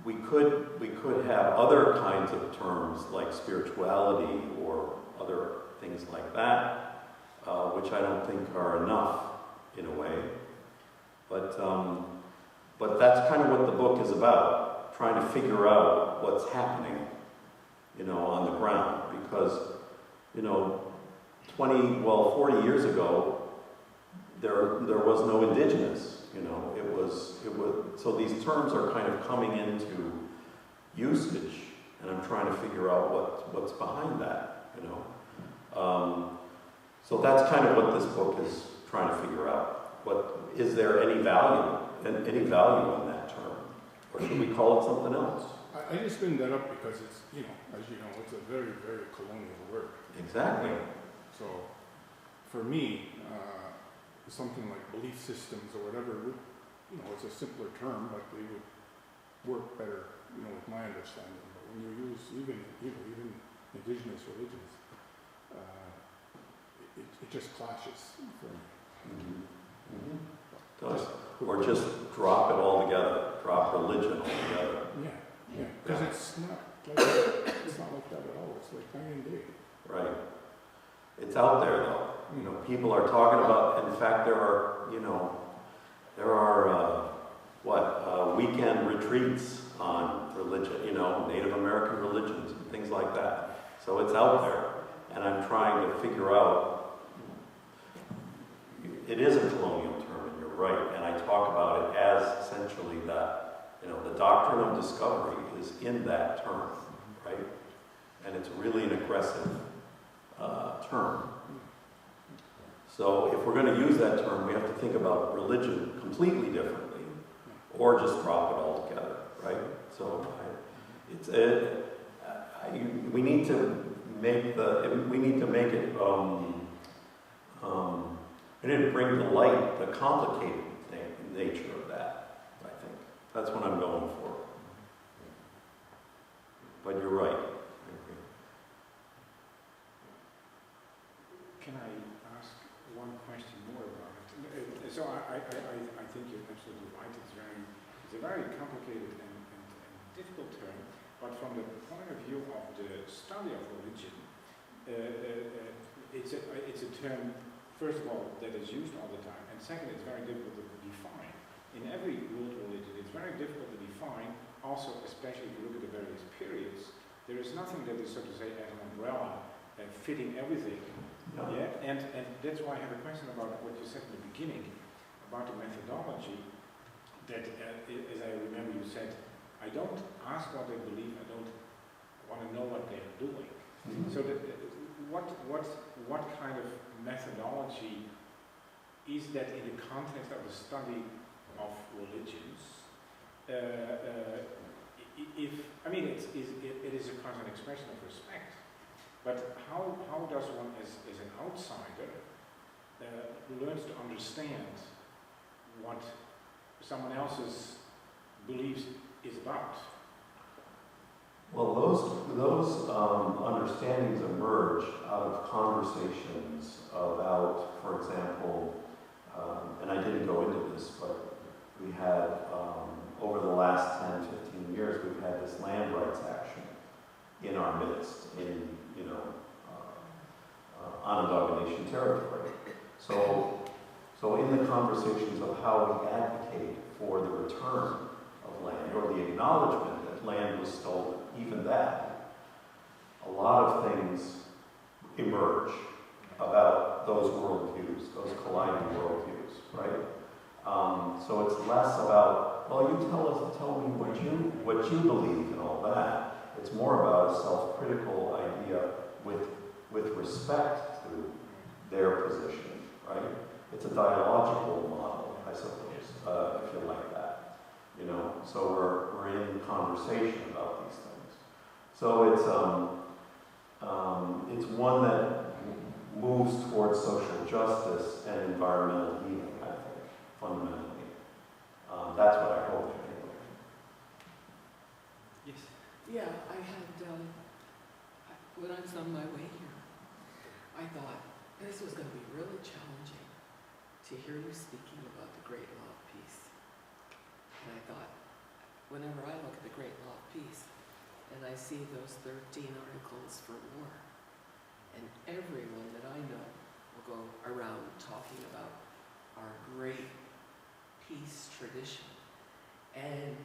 we could have other kinds of terms like spirituality or other things like that, which I don't think are enough in a way. But that's kind of what the book is about, trying to figure out what's happening, you know, on the ground. Because, you know, 40 years ago, there was no indigenous, you know. It was, so these terms are kind of coming into usage, and I'm trying to figure out what's behind that, you know. So that's kind of what this book is trying to figure out. Is there any value in that term? Or should we call it something else? I just bring that up because it's, you know, as you know, it's a very, very colonial word. Exactly. So, for me, something like belief systems or whatever, you know, it's a simpler term, but they would work better, you know, with my understanding. But when you use even indigenous religions, it just clashes for me. Mm-hmm. Does. Or just drop it all together, drop religion altogether. Yeah, because it's not like that at all. It's like night and day. Right. It's out there though. You know, people are talking about, in fact, there are weekend retreats on religion, you know, Native American religions and things like that. So it's out there. And I'm trying to figure out, it is a colonial term, and you're right. And I talk about it as essentially that, you know, the doctrine of discovery is in that term, right? And it's really an aggressive term. So if we're going to use that term, we have to think about religion completely differently, or just drop it altogether, right? So we need to make it. We need to bring to light the complicated nature of that. I think that's what I'm going for. But you're right. I agree. Can I ask one question more about it? So I think you're absolutely right. It's a very complicated and difficult term, but from the point of view of the study of religion, it's a term, first of all, that is used all the time, and second, it's very difficult to define. In every world religion, it's very difficult to define. Also, especially if you look at the various periods, there is nothing that is, so to say, as an umbrella fitting everything. Yeah. Yeah, and that's why I have a question about what you said in the beginning about the methodology. That, as I remember, you said, I don't ask what they believe. I don't want to know what they are doing. Mm-hmm. So, what kind of methodology is that in the context of the study of religions? It is a constant expression of respect. But how does one, as an outsider, learns to understand what someone else's beliefs is about? Well, those understandings emerge out of conversations about, for example, and I didn't go into this, but we had, over the last 10, 15 years, we've had this land rights action in our midst, in, you know, Onondaga Nation territory. So in the conversations of how we advocate for the return of land, or the acknowledgement that land was stolen, even that, a lot of things emerge about those worldviews, those colliding worldviews, right? So it's less about, well, you tell me what you believe and all that. It's more about a self-critical idea with respect to their position, right? It's a dialogical model, I suppose, if you like that. You know, so we're in conversation about these things. So it's one that moves towards social justice and environmental healing, I think, fundamentally. That's what I hope, anyway. Yes. Yeah, I had, when I was on my way here, I thought this was going to be really challenging to hear you speaking about the Great Law of Peace. And I thought, whenever I look at the Great Law of Peace, and I see those 13 articles for war, and everyone that I know will go around talking about our great peace tradition. And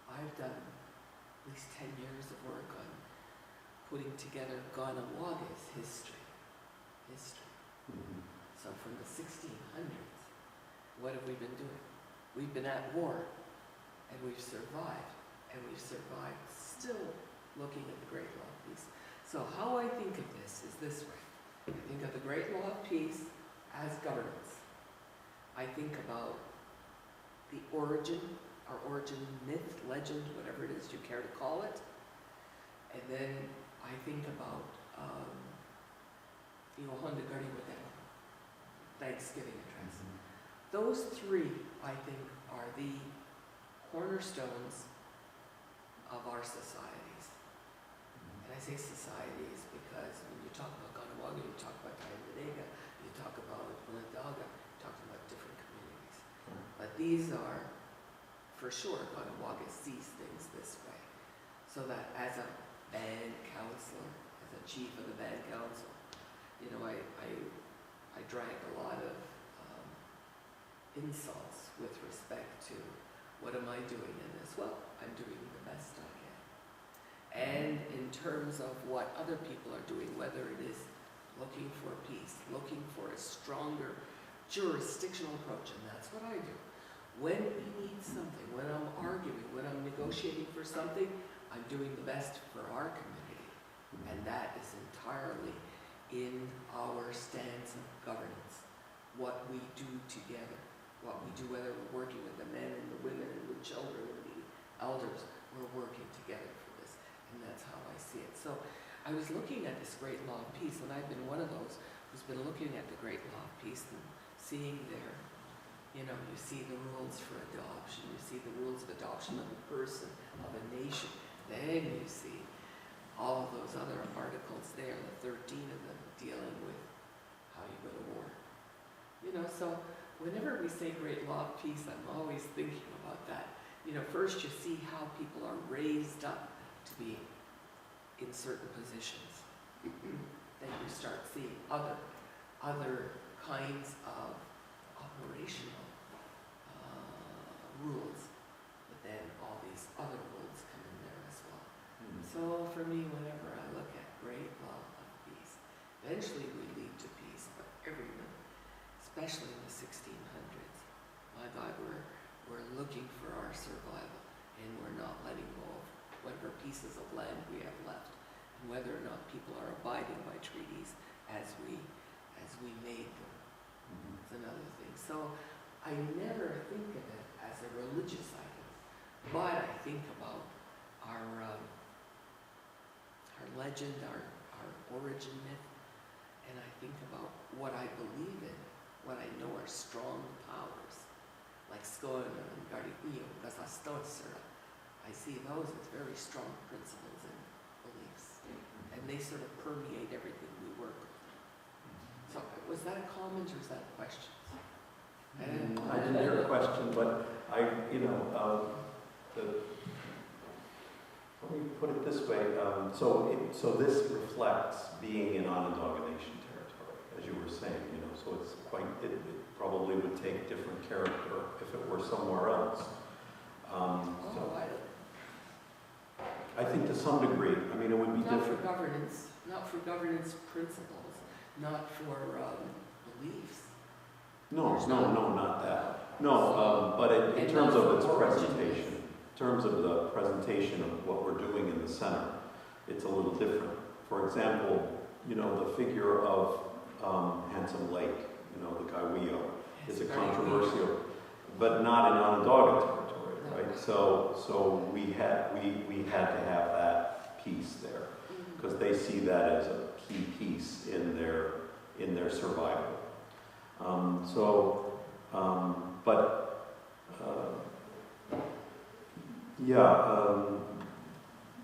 I've done at least 10 years of work on putting together Ganawaga's history. So from the 1600s, what have we been doing? We've been at war, and we've survived, still looking at the Great Law of Peace. So how I think of this is this way. I think of the Great Law of Peace as governance. I think about the origin, our origin myth, legend, whatever it is you care to call it. And then I think about, Thanksgiving address. Those three, I think, are the cornerstones of our societies. And I say societies because when you talk about Ganawanga, you talk about Tayangadega, you talk about Onondaga, you talk about different communities. But these are, for sure, Ganawanga sees things this way. So that as a band counselor, as a chief of the band council, you know, I drank a lot of insults with respect to what am I doing in this? Well, I'm doing the best I can. And in terms of what other people are doing, whether it is looking for peace, looking for a stronger jurisdictional approach, and that's what I do. When we need something, when I'm arguing, when I'm negotiating for something, I'm doing the best for our community. And that is entirely in our stance of governance, what we do together, what we do, whether we're working with the men and the women and the children and the elders, we're working together for this, and that's how I see it. So I was looking at this Great Law of Peace, and I've been one of those who's been looking at the Great Law of Peace and seeing there, you know, you see the rules for adoption, you see the rules of adoption of a person, of a nation, then you see all of those other articles there, the 13 of them, dealing with how you go to war. You know, so whenever we say Great Law of Peace, I'm always thinking about that. You know, first you see how people are raised up to be in certain positions. Then you start seeing other kinds of operational rules, but then all these other rules come in there as well. So for me, whenever I look at Great Law of Peace, eventually we lead to peace, but everyone, especially in the 1600s, my God, we're looking for our survival, and we're not letting go of whatever pieces of land we have left, and whether or not people are abiding by treaties as we made them. It's another thing. So I never think of it as a religious item, but I think about our legend, our origin myth, and I think about what I believe in, what I know are strong powers, like Skoen and Gardiquillo, Gazastotsera. I see those as very strong principles and beliefs, and they sort of permeate everything we work with. So was that a comment or was that a question? I didn't hear a question, but let me put it this way. So this reflects being in Onondaga Nation territory, as you were saying. You know, so it's quite. It probably would take different character if it were somewhere else. I think to some degree. I mean, it would be different. Not for governance principles, not for beliefs. No, not that. No, but in terms of its presentation, in terms of the presentation of what we're doing in the center, it's a little different. For example, you know, the figure of Handsome Lake, you know, the Kaiweo, is a controversial, but not in Onondaga territory, right? So we had to have that piece there because they see that as a key piece in their in their survival.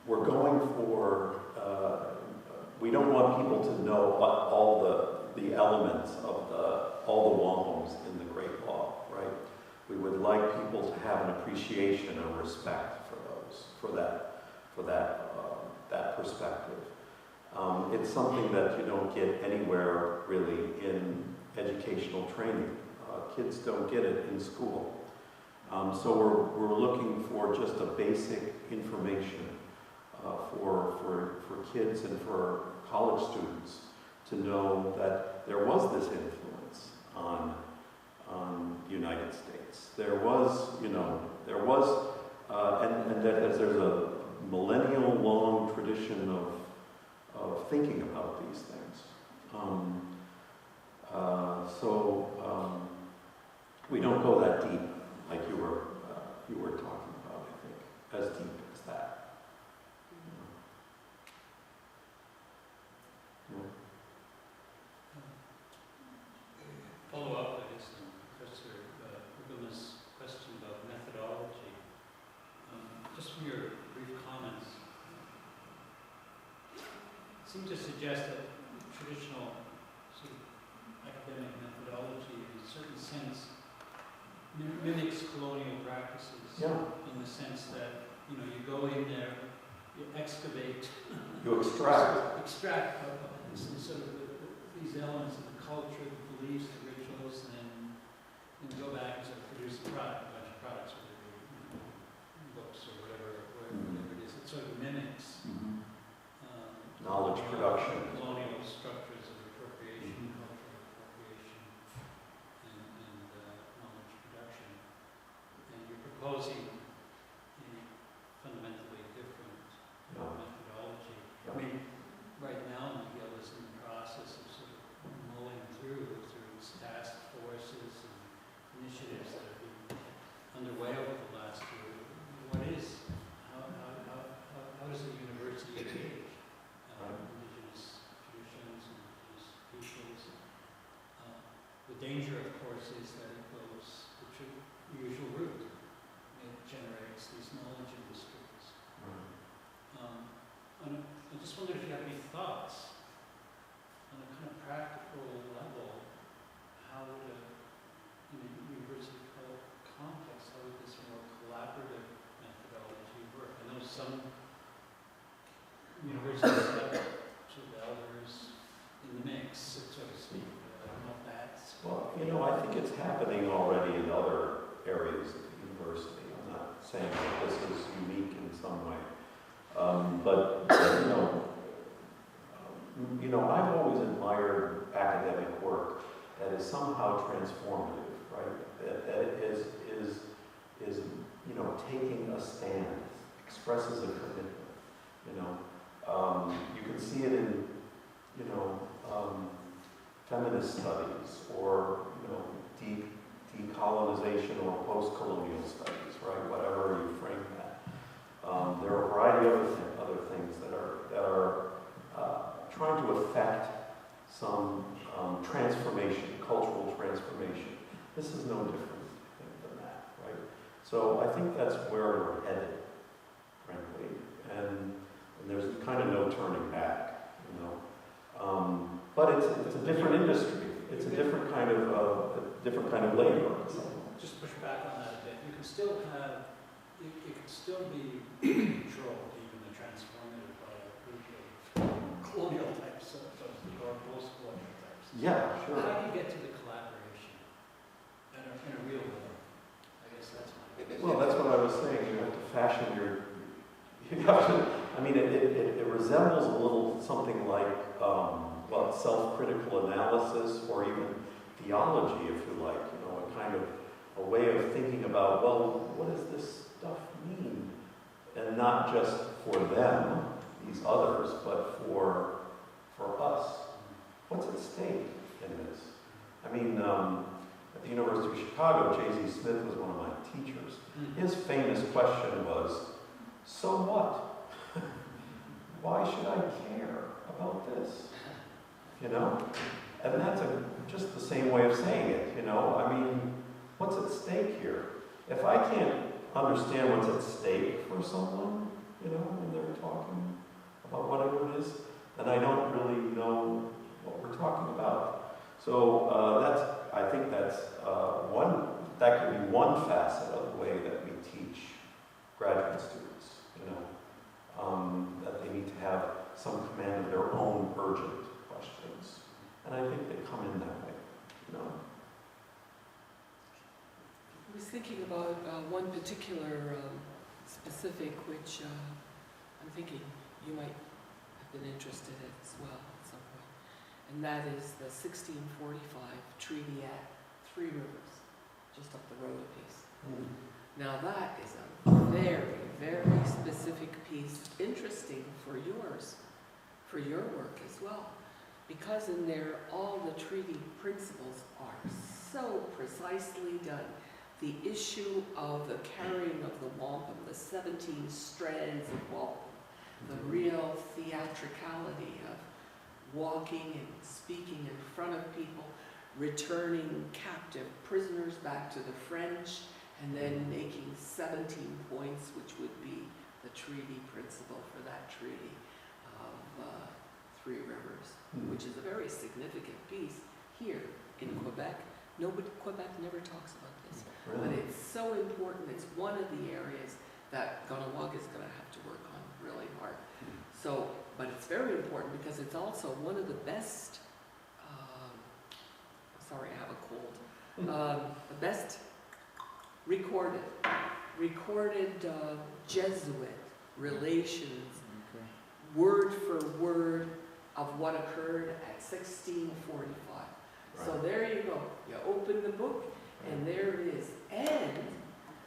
We're going for, we don't want people to know all the elements of all the wampums in the Great Law, right? We would like people to have an appreciation and respect for those, for that perspective. It's something that you don't get anywhere really in educational training. Kids don't get it in school. So we're looking for just a basic information for kids and for college students to know that there was this influence on the United States. There was, and that there's a millennial-long tradition of thinking about these things. We don't go that deep, like you were talking about, I think, as deep as that. Follow up, I guess, on Professor Uguma's question about methodology. Just from your brief comments, seem to suggest that traditional sort of academic methodology, in a certain sense, mimics colonial practices. Yeah. In the sense that, you go in there, you excavate, You extract. extract sort of these elements of the culture, the beliefs, the rituals, and then go back and sort of produce a product, a bunch of products, whether it be books or whatever it is. It sort of mimics Knowledge production. colonial structures of appropriation, cultural appropriation, and knowledge production. And you're proposing a fundamentally different methodology. I mean, right now, McGill is in the process of sort of mulling through task forces and initiatives that have been underway over the last year. How does the university engage indigenous traditions and indigenous peoples? The danger, of course, is that it goes the usual route. It generates these knowledge industries. And I just wondered if you have any thoughts on a kind of practical level, how would in a university context, how would this more collaborative methodology work? I know some universities have sort of elders in the mix, so to speak. I don't know if that's... Well, I think it's happening already in other areas of the university. I'm not saying that this is unique in some way. I've always admired academic work that is somehow transformative, right? That is taking a stand, expresses a commitment. You can see it in, feminist studies or, decolonization or post-colonial studies, right? Whatever you frame that. There are a variety of other things that are trying to affect some transformation, cultural transformation. This is no different than that, right? So I think that's where we're headed, frankly, and there's kind of no turning back, But it's a different industry. It's a different kind of labor. Just push back on that a bit. You can still have, it can still be controlled, even the transformative by a group of colonial types, or post-colonial types. Yeah, sure. How do you get to the collaboration in a real way? I guess that's my question. Well, that's what I was saying. You have to fashion it resembles a little something like, self-critical analysis or even theology, if you like, a kind of a way of thinking about, what does this stuff mean? And not just for them, these others, but for us. What's at stake in this? At the University of Chicago, J.Z. Smith was one of my teachers. His famous question was, so what? Why should I care about this? And that's just the same way of saying it, you know? I mean, what's at stake here? If I can't understand what's at stake for someone, you know, when they're talking about whatever it is, then I don't really know what we're talking about. So I think that's that could be one facet of the way that we teach graduate students, you know, that they need to have some command of their own urgent questions. And I think they come in that way, you know. I was thinking about one particular specific which I'm thinking you might have been interested in as well at some point. And that is the 1645 Treaty at Three Rivers, just up the road a piece. Now that is a very, very specific piece, interesting for your work as well. Because in there, all the treaty principles are so precisely done. The issue of the carrying of the wampum, the 17 strands of wampum, the real theatricality of walking and speaking in front of people, returning captive prisoners back to the French, and then making 17 points, which would be the treaty principle for that treaty of Three Rivers, which is a very significant piece here in Quebec. Quebec never talks about this, but it's so important. It's one of the areas that Ganawag is going to have to work on really hard. So, but it's very important because it's also one of the best, sorry, I have a cold, the best recorded Jesuit relations, word for word, of what occurred at 1645. So there you go. You open the book, and there it is. And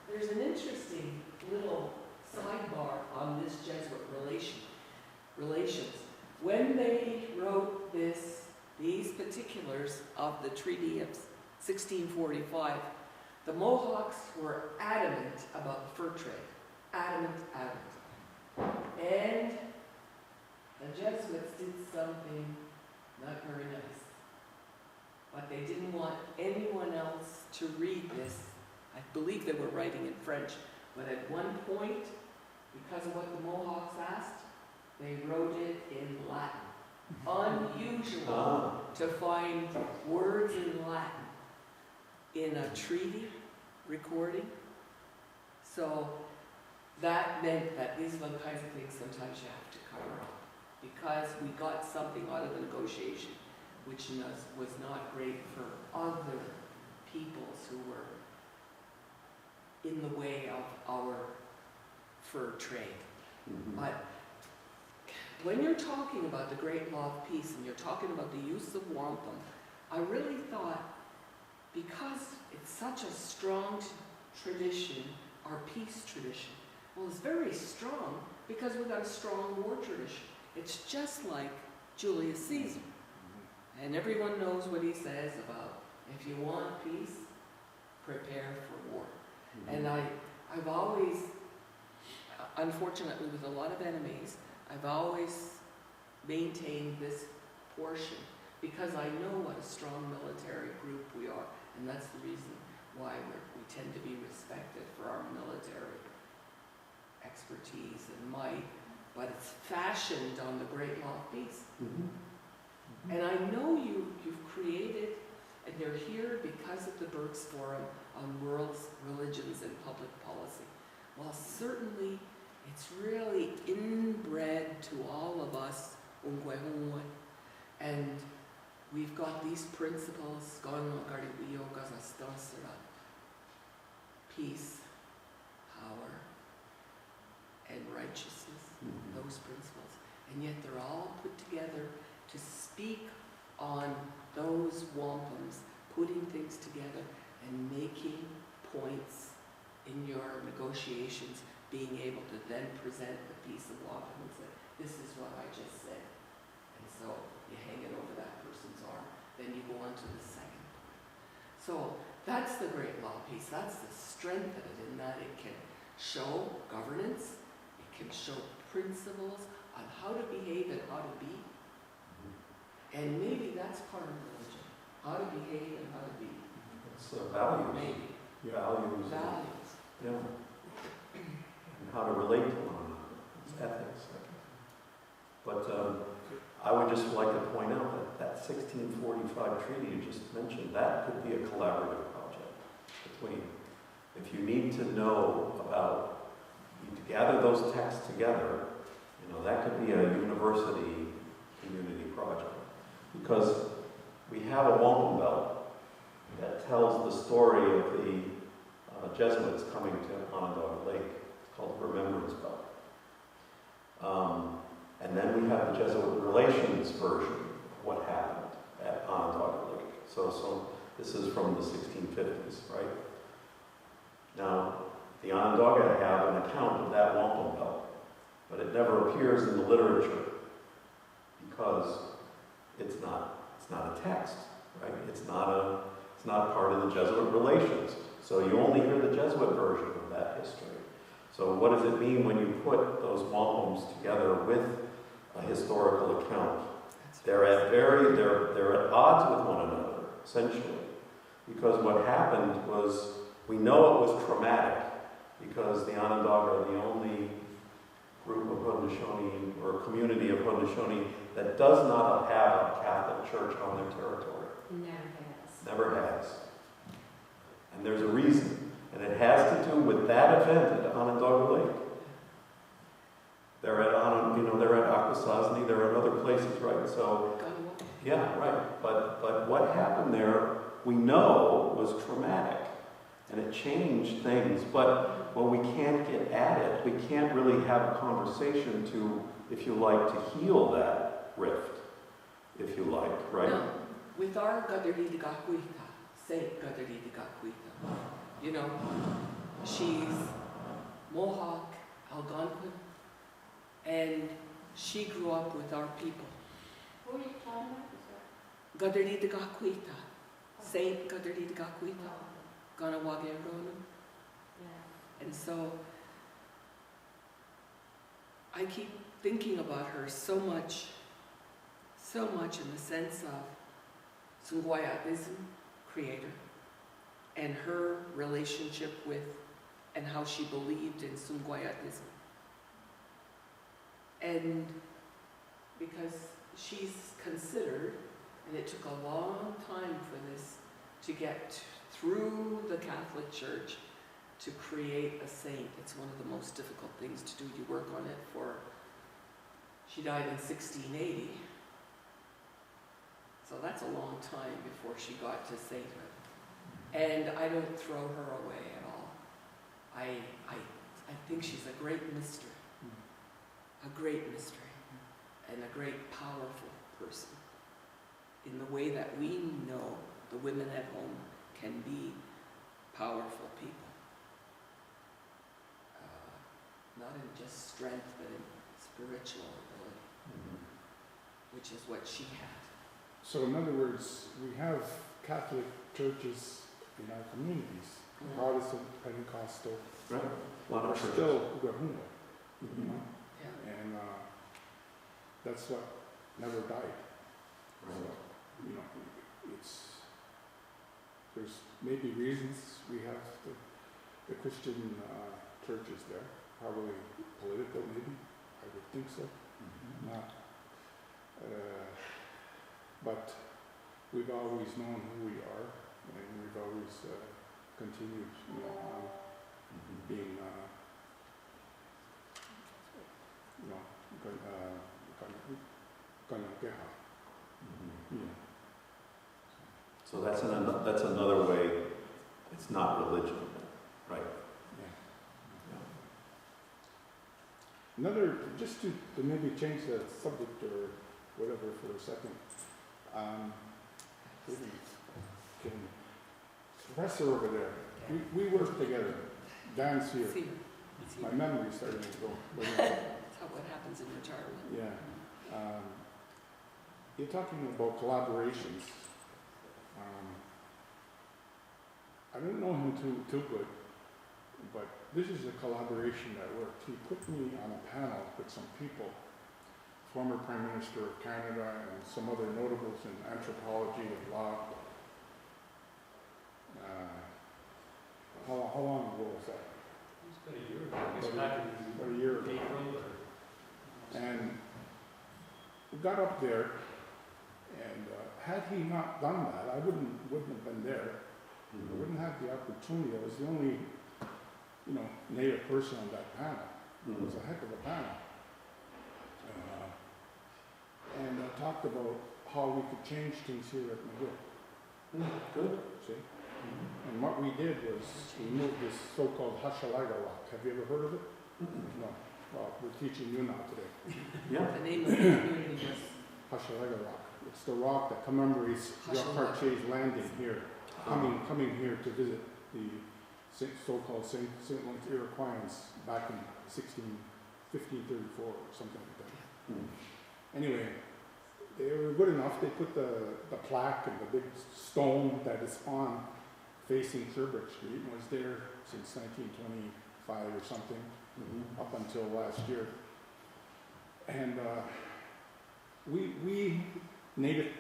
there's an interesting little sidebar on this Jesuit relations. When they wrote these particulars of the Treaty of 1645, the Mohawks were adamant about the fur trade. Adamant. And the Jesuits did something not very nice. But they didn't want anyone else to read this. I believe they were writing in French. But at one point, because of what the Mohawks asked, they wrote it in Latin. Unusual to find words in Latin in a treaty recording. So that meant that these are the kinds of things sometimes you have to cover up, because we got something out of the negotiation which was not great for other peoples who were in the way of our fur trade. But when you're talking about the Great Law of Peace and you're talking about the use of wampum, I really thought, because it's such a strong tradition, our peace tradition, well, it's very strong because we've got a strong war tradition. It's just like Julius Caesar. And everyone knows what he says about, if you want peace, prepare for war. And I've always, unfortunately with a lot of enemies, I've always maintained this portion because I know what a strong military group we are. And that's the reason why we tend to be respected for our military expertise and might. But it's fashioned on the Great Law of Peace. And I know you've created, and you're here because of the Burke's Forum on World Religions and Public Policy. Well, certainly it's really inbred to all of us, and we've got these principles, peace, power, and righteousness, those principles. And yet they're all put together to speak on those wampums, putting things together and making points in your negotiations, being able to then present the piece of wampum and say, this is what I just said. And so you hang it over that person's arm, then you go on to the second point. So that's the Great Law of Peace. That's the strength of it, in that it can show governance, it can show principles on how to behave and how to be. And maybe that's part of religion, how to behave and how to be. It's values. Maybe. Values. Values. Yeah. And how to relate to one another. It's ethics. But I would just like to point out that 1645 treaty you just mentioned, that could be a collaborative project between. If you need to know about, you need to gather those texts together, you know, that could be a university community project. Because we have a wampum belt that tells the story of the Jesuits coming to Onondaga Lake. It's called the Remembrance Belt. And then we have the Jesuit relations version of what happened at Onondaga Lake. So this is from the 1650s, right? Now, the Onondaga have an account of that wampum belt, but it never appears in the literature because it's not a text, right? It's not part of the Jesuit relations. So you only hear the Jesuit version of that history. So what does it mean when you put those wampums together with a historical account? They're at odds with one another, essentially. Because what happened was, we know it was traumatic because the Onondaga are the only group of Haudenosaunee or community of Haudenosaunee that does not have a Catholic church on their territory. Never has. And there's a reason. And it has to do with that event at Onondaga Lake. They're at Akwesasne, they're at other places, right? So, yeah, right. But what happened there, we know, was traumatic. And it changed things. But when we can't get at it, we can't really have a conversation to, if you like, to heal that rift, if you like, right? No. With our Gadarida-Gakwita, Saint Gadarida-Gakwita, you know, she's Mohawk, Algonquin, and she grew up with our people. Who are you talking about? Gadarida-Gakwita, Saint Gadarida-Gakwita, Ganawagero. Yeah. And so I keep thinking about her so much in the sense of Sungwayatism, creator, and her relationship with and how she believed in Sungwayatism. And because she's considered, and it took a long time for this to get through the Catholic Church to create a saint. It's one of the most difficult things to do. You work on it for, she died in 1680. So that's a long time before she got to sainthood. And I don't throw her away at all. I think she's a great mystery. A great mystery. And a great powerful person. In the way that we know the women at home can be powerful people. Not in just strength, but in spiritual ability, which is what she had. So in other words, we have Catholic churches in our communities, Protestant, Pentecostal, Right. A lot but of churches. still Ugahumba, you know? Yeah. And that's what never died. Right. So, you know, there's maybe reasons we have the Christian churches there, probably political maybe, I would think so. Not, but we've always known who we are, and we've always continued, you know, on being, Kanakeha. Yeah. So that's another way. It's not religion, right? Yeah. Another, just to maybe change the subject or whatever for a second. Professor over there, we work together. Dan's here. See, My memory's starting to go. that's what happens in retirement. Yeah. You're talking about collaborations. I don't know him too good, but this is a collaboration that worked. He put me on a panel with some people former Prime Minister of Canada, and some other notables in anthropology and law. How long ago was that? It's been a year ago. It's back in About a year ago. April And we got up there, and had he not done that, I wouldn't have been there. I wouldn't have the opportunity. I was the only, Native person on that panel. It was a heck of a panel. And talked about how we could change things here at McGill. Good. See? And what we did was we moved this so-called Hochelaga rock. Have you ever heard of it? No. Well, we're teaching you now today. Yeah. The name of the community was Hochelaga rock. It's the rock that commemorates Jacques Hochelaga. Cartier's landing here, coming here to visit the so-called St. Louis Iroquois back in 1534 or something like that. Anyway, they were good enough. They put the plaque and the big stone that is on facing Sherbrooke Street and was there since 1925 or something, up until last year. And we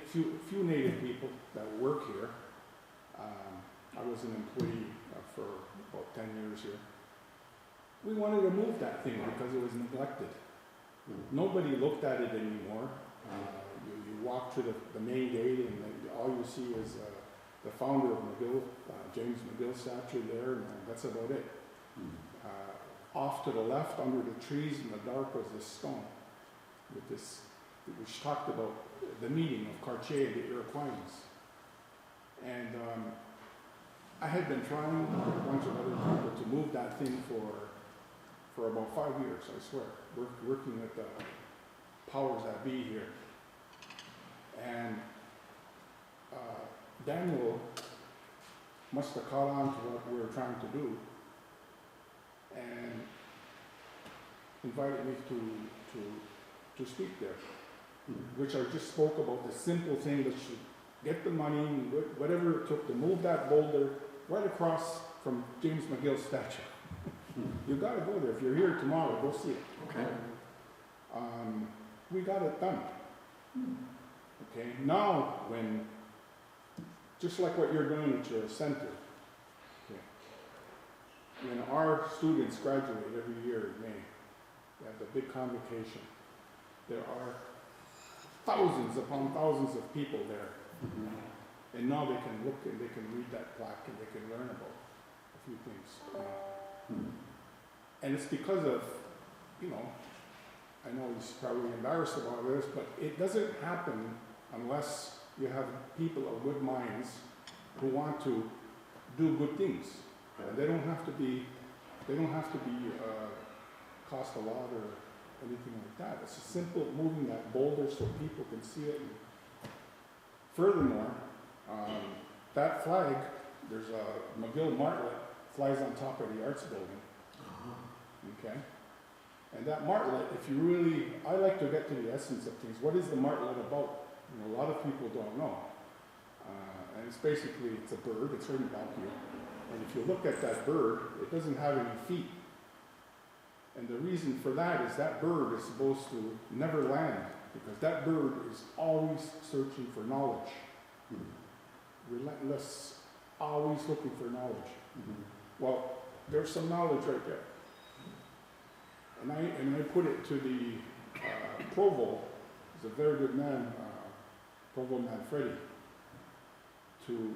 few Native people that work here. I was an employee for about 10 years here. We wanted to move that thing because it was neglected. Nobody looked at it anymore. You walk through the main gate and all you see is the founder of McGill, James McGill statue there, and that's about it. Off to the left, under the trees in the dark, was this stone with this, which talked about the meeting of Cartier and the Iroquois. And I had been trying with a bunch of other people to move that thing for about 5 years, I swear, working with the powers that be here. And Daniel must have caught on to what we were trying to do and invited me to speak there, which I just spoke about the simple thing that should get the money, whatever it took to move that boulder right across from James McGill's statue. You got to go there. If you're here tomorrow, go see it. Okay. We got it done. Okay. Now, just like what you're doing at your center, okay, when our students graduate every year in May, they have the big convocation. There are thousands upon thousands of people there. And now they can look and they can read that plaque and they can learn about a few things. And it's because of, I know he's probably embarrassed about this, but it doesn't happen unless you have people of good minds who want to do good things. And they don't have to be cost a lot or anything like that. It's a simple moving that boulder so people can see it. And furthermore, that flag, there's a McGill martlet flies on top of the arts building. Okay? And that martlet, I like to get to the essence of things. What is the martlet about? A lot of people don't know. And it's a bird, it's written back here. And if you look at that bird, it doesn't have any feet. And the reason for that is that bird is supposed to never land, because that bird is always searching for knowledge. Relentless, always looking for knowledge. Well, there's some knowledge right there. And I put it to the Provo, he's a very good man, Provo Manfredi, to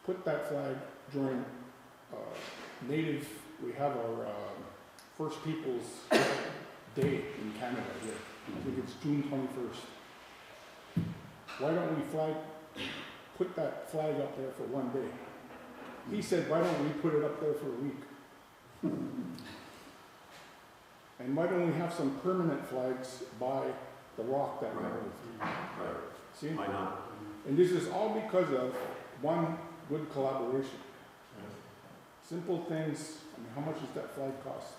put that flag during Native, we have our First Peoples Day in Canada here. I think it's June 21st. Why don't we put that flag up there for one day? He said, why don't we put it up there for a week? And why don't we have some permanent flags by the rock that we're with? Right. See? Why not? And this is all because of one good collaboration. Simple things. How much does that flag cost?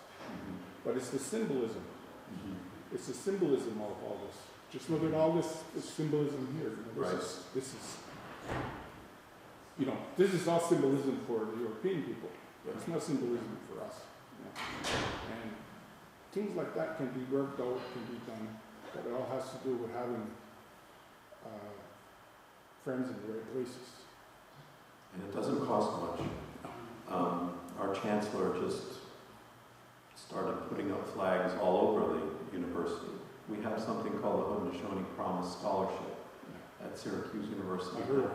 But it's the symbolism. It's the symbolism of all this. Just look at all this symbolism here. This is all symbolism for the European people. It's not symbolism for us. And things like that can be worked out, can be done, but it all has has to do with having friends in the right places. And it doesn't cost much. Our chancellor just started putting up flags all over the university. We have something called the Haudenosaunee Promise Scholarship at Syracuse University. I heard,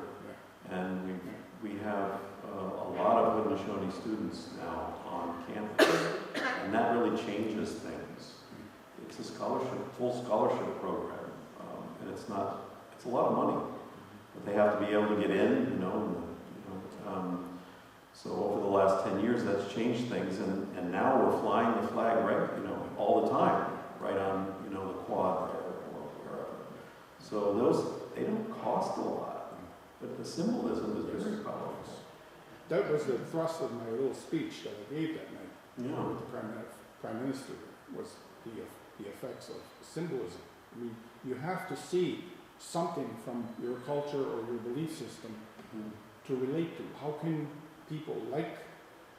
yeah. And we have a lot of Haudenosaunee students now on campus, and that really changes things. It's a scholarship, full scholarship program, and it's a lot of money, but they have to be able to get in, so over the last 10 years, that's changed things, and now we're flying the flag right, all the time, right on, the quad there, or wherever. So they don't cost a lot, but the symbolism is very powerful. That was the thrust of my little speech that I gave that night. Yeah. With the Prime Minister, was the effects of symbolism. I mean, you have to see something from your culture or your belief system to relate to. How can people like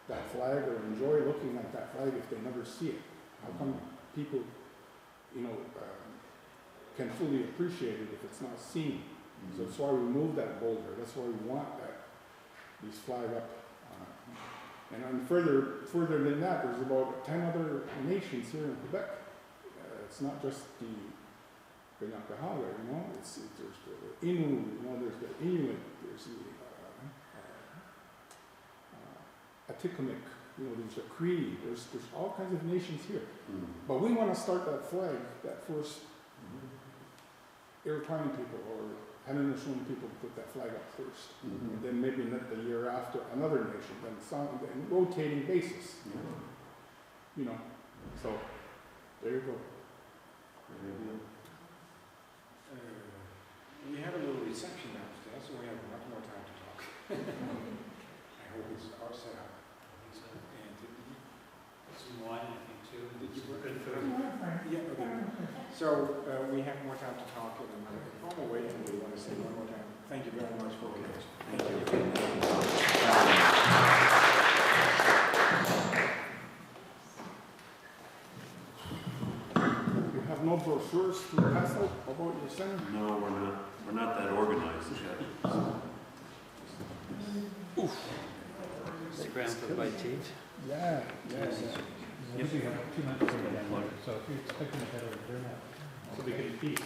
that flag or enjoy looking at that flag if they never see it? How come people, can fully appreciate it if it's not seen? So that's why we moved that boulder. That's why we want these flag up. And then further than that, there's about 10 other nations here in Quebec. It's not just the Kanakahaga, there's the Innu, there's the Inuit, there's the Atikamekw, there's the Cree, there's all kinds of nations here. But we want to start that flag, that first Iroquoian people or Haudenosaunee people put that flag up first. And then maybe the year after another nation, then some, and rotating basis. So there you go. We have a little reception downstairs, so we have much more time to talk. I hope it's our setup. And Some wine, I think, too. Did you work? Good food. yeah, okay. So we have more time to talk, and on the way, and we want to say one more time, thank you very much for your attention. Thank you. You have no brochures to pass out about your center? No, we're not that organized yet. Scram for the bite to eat. Yeah. We have 2 minutes to get that water, so if you're expecting to head over there now, so we can eat.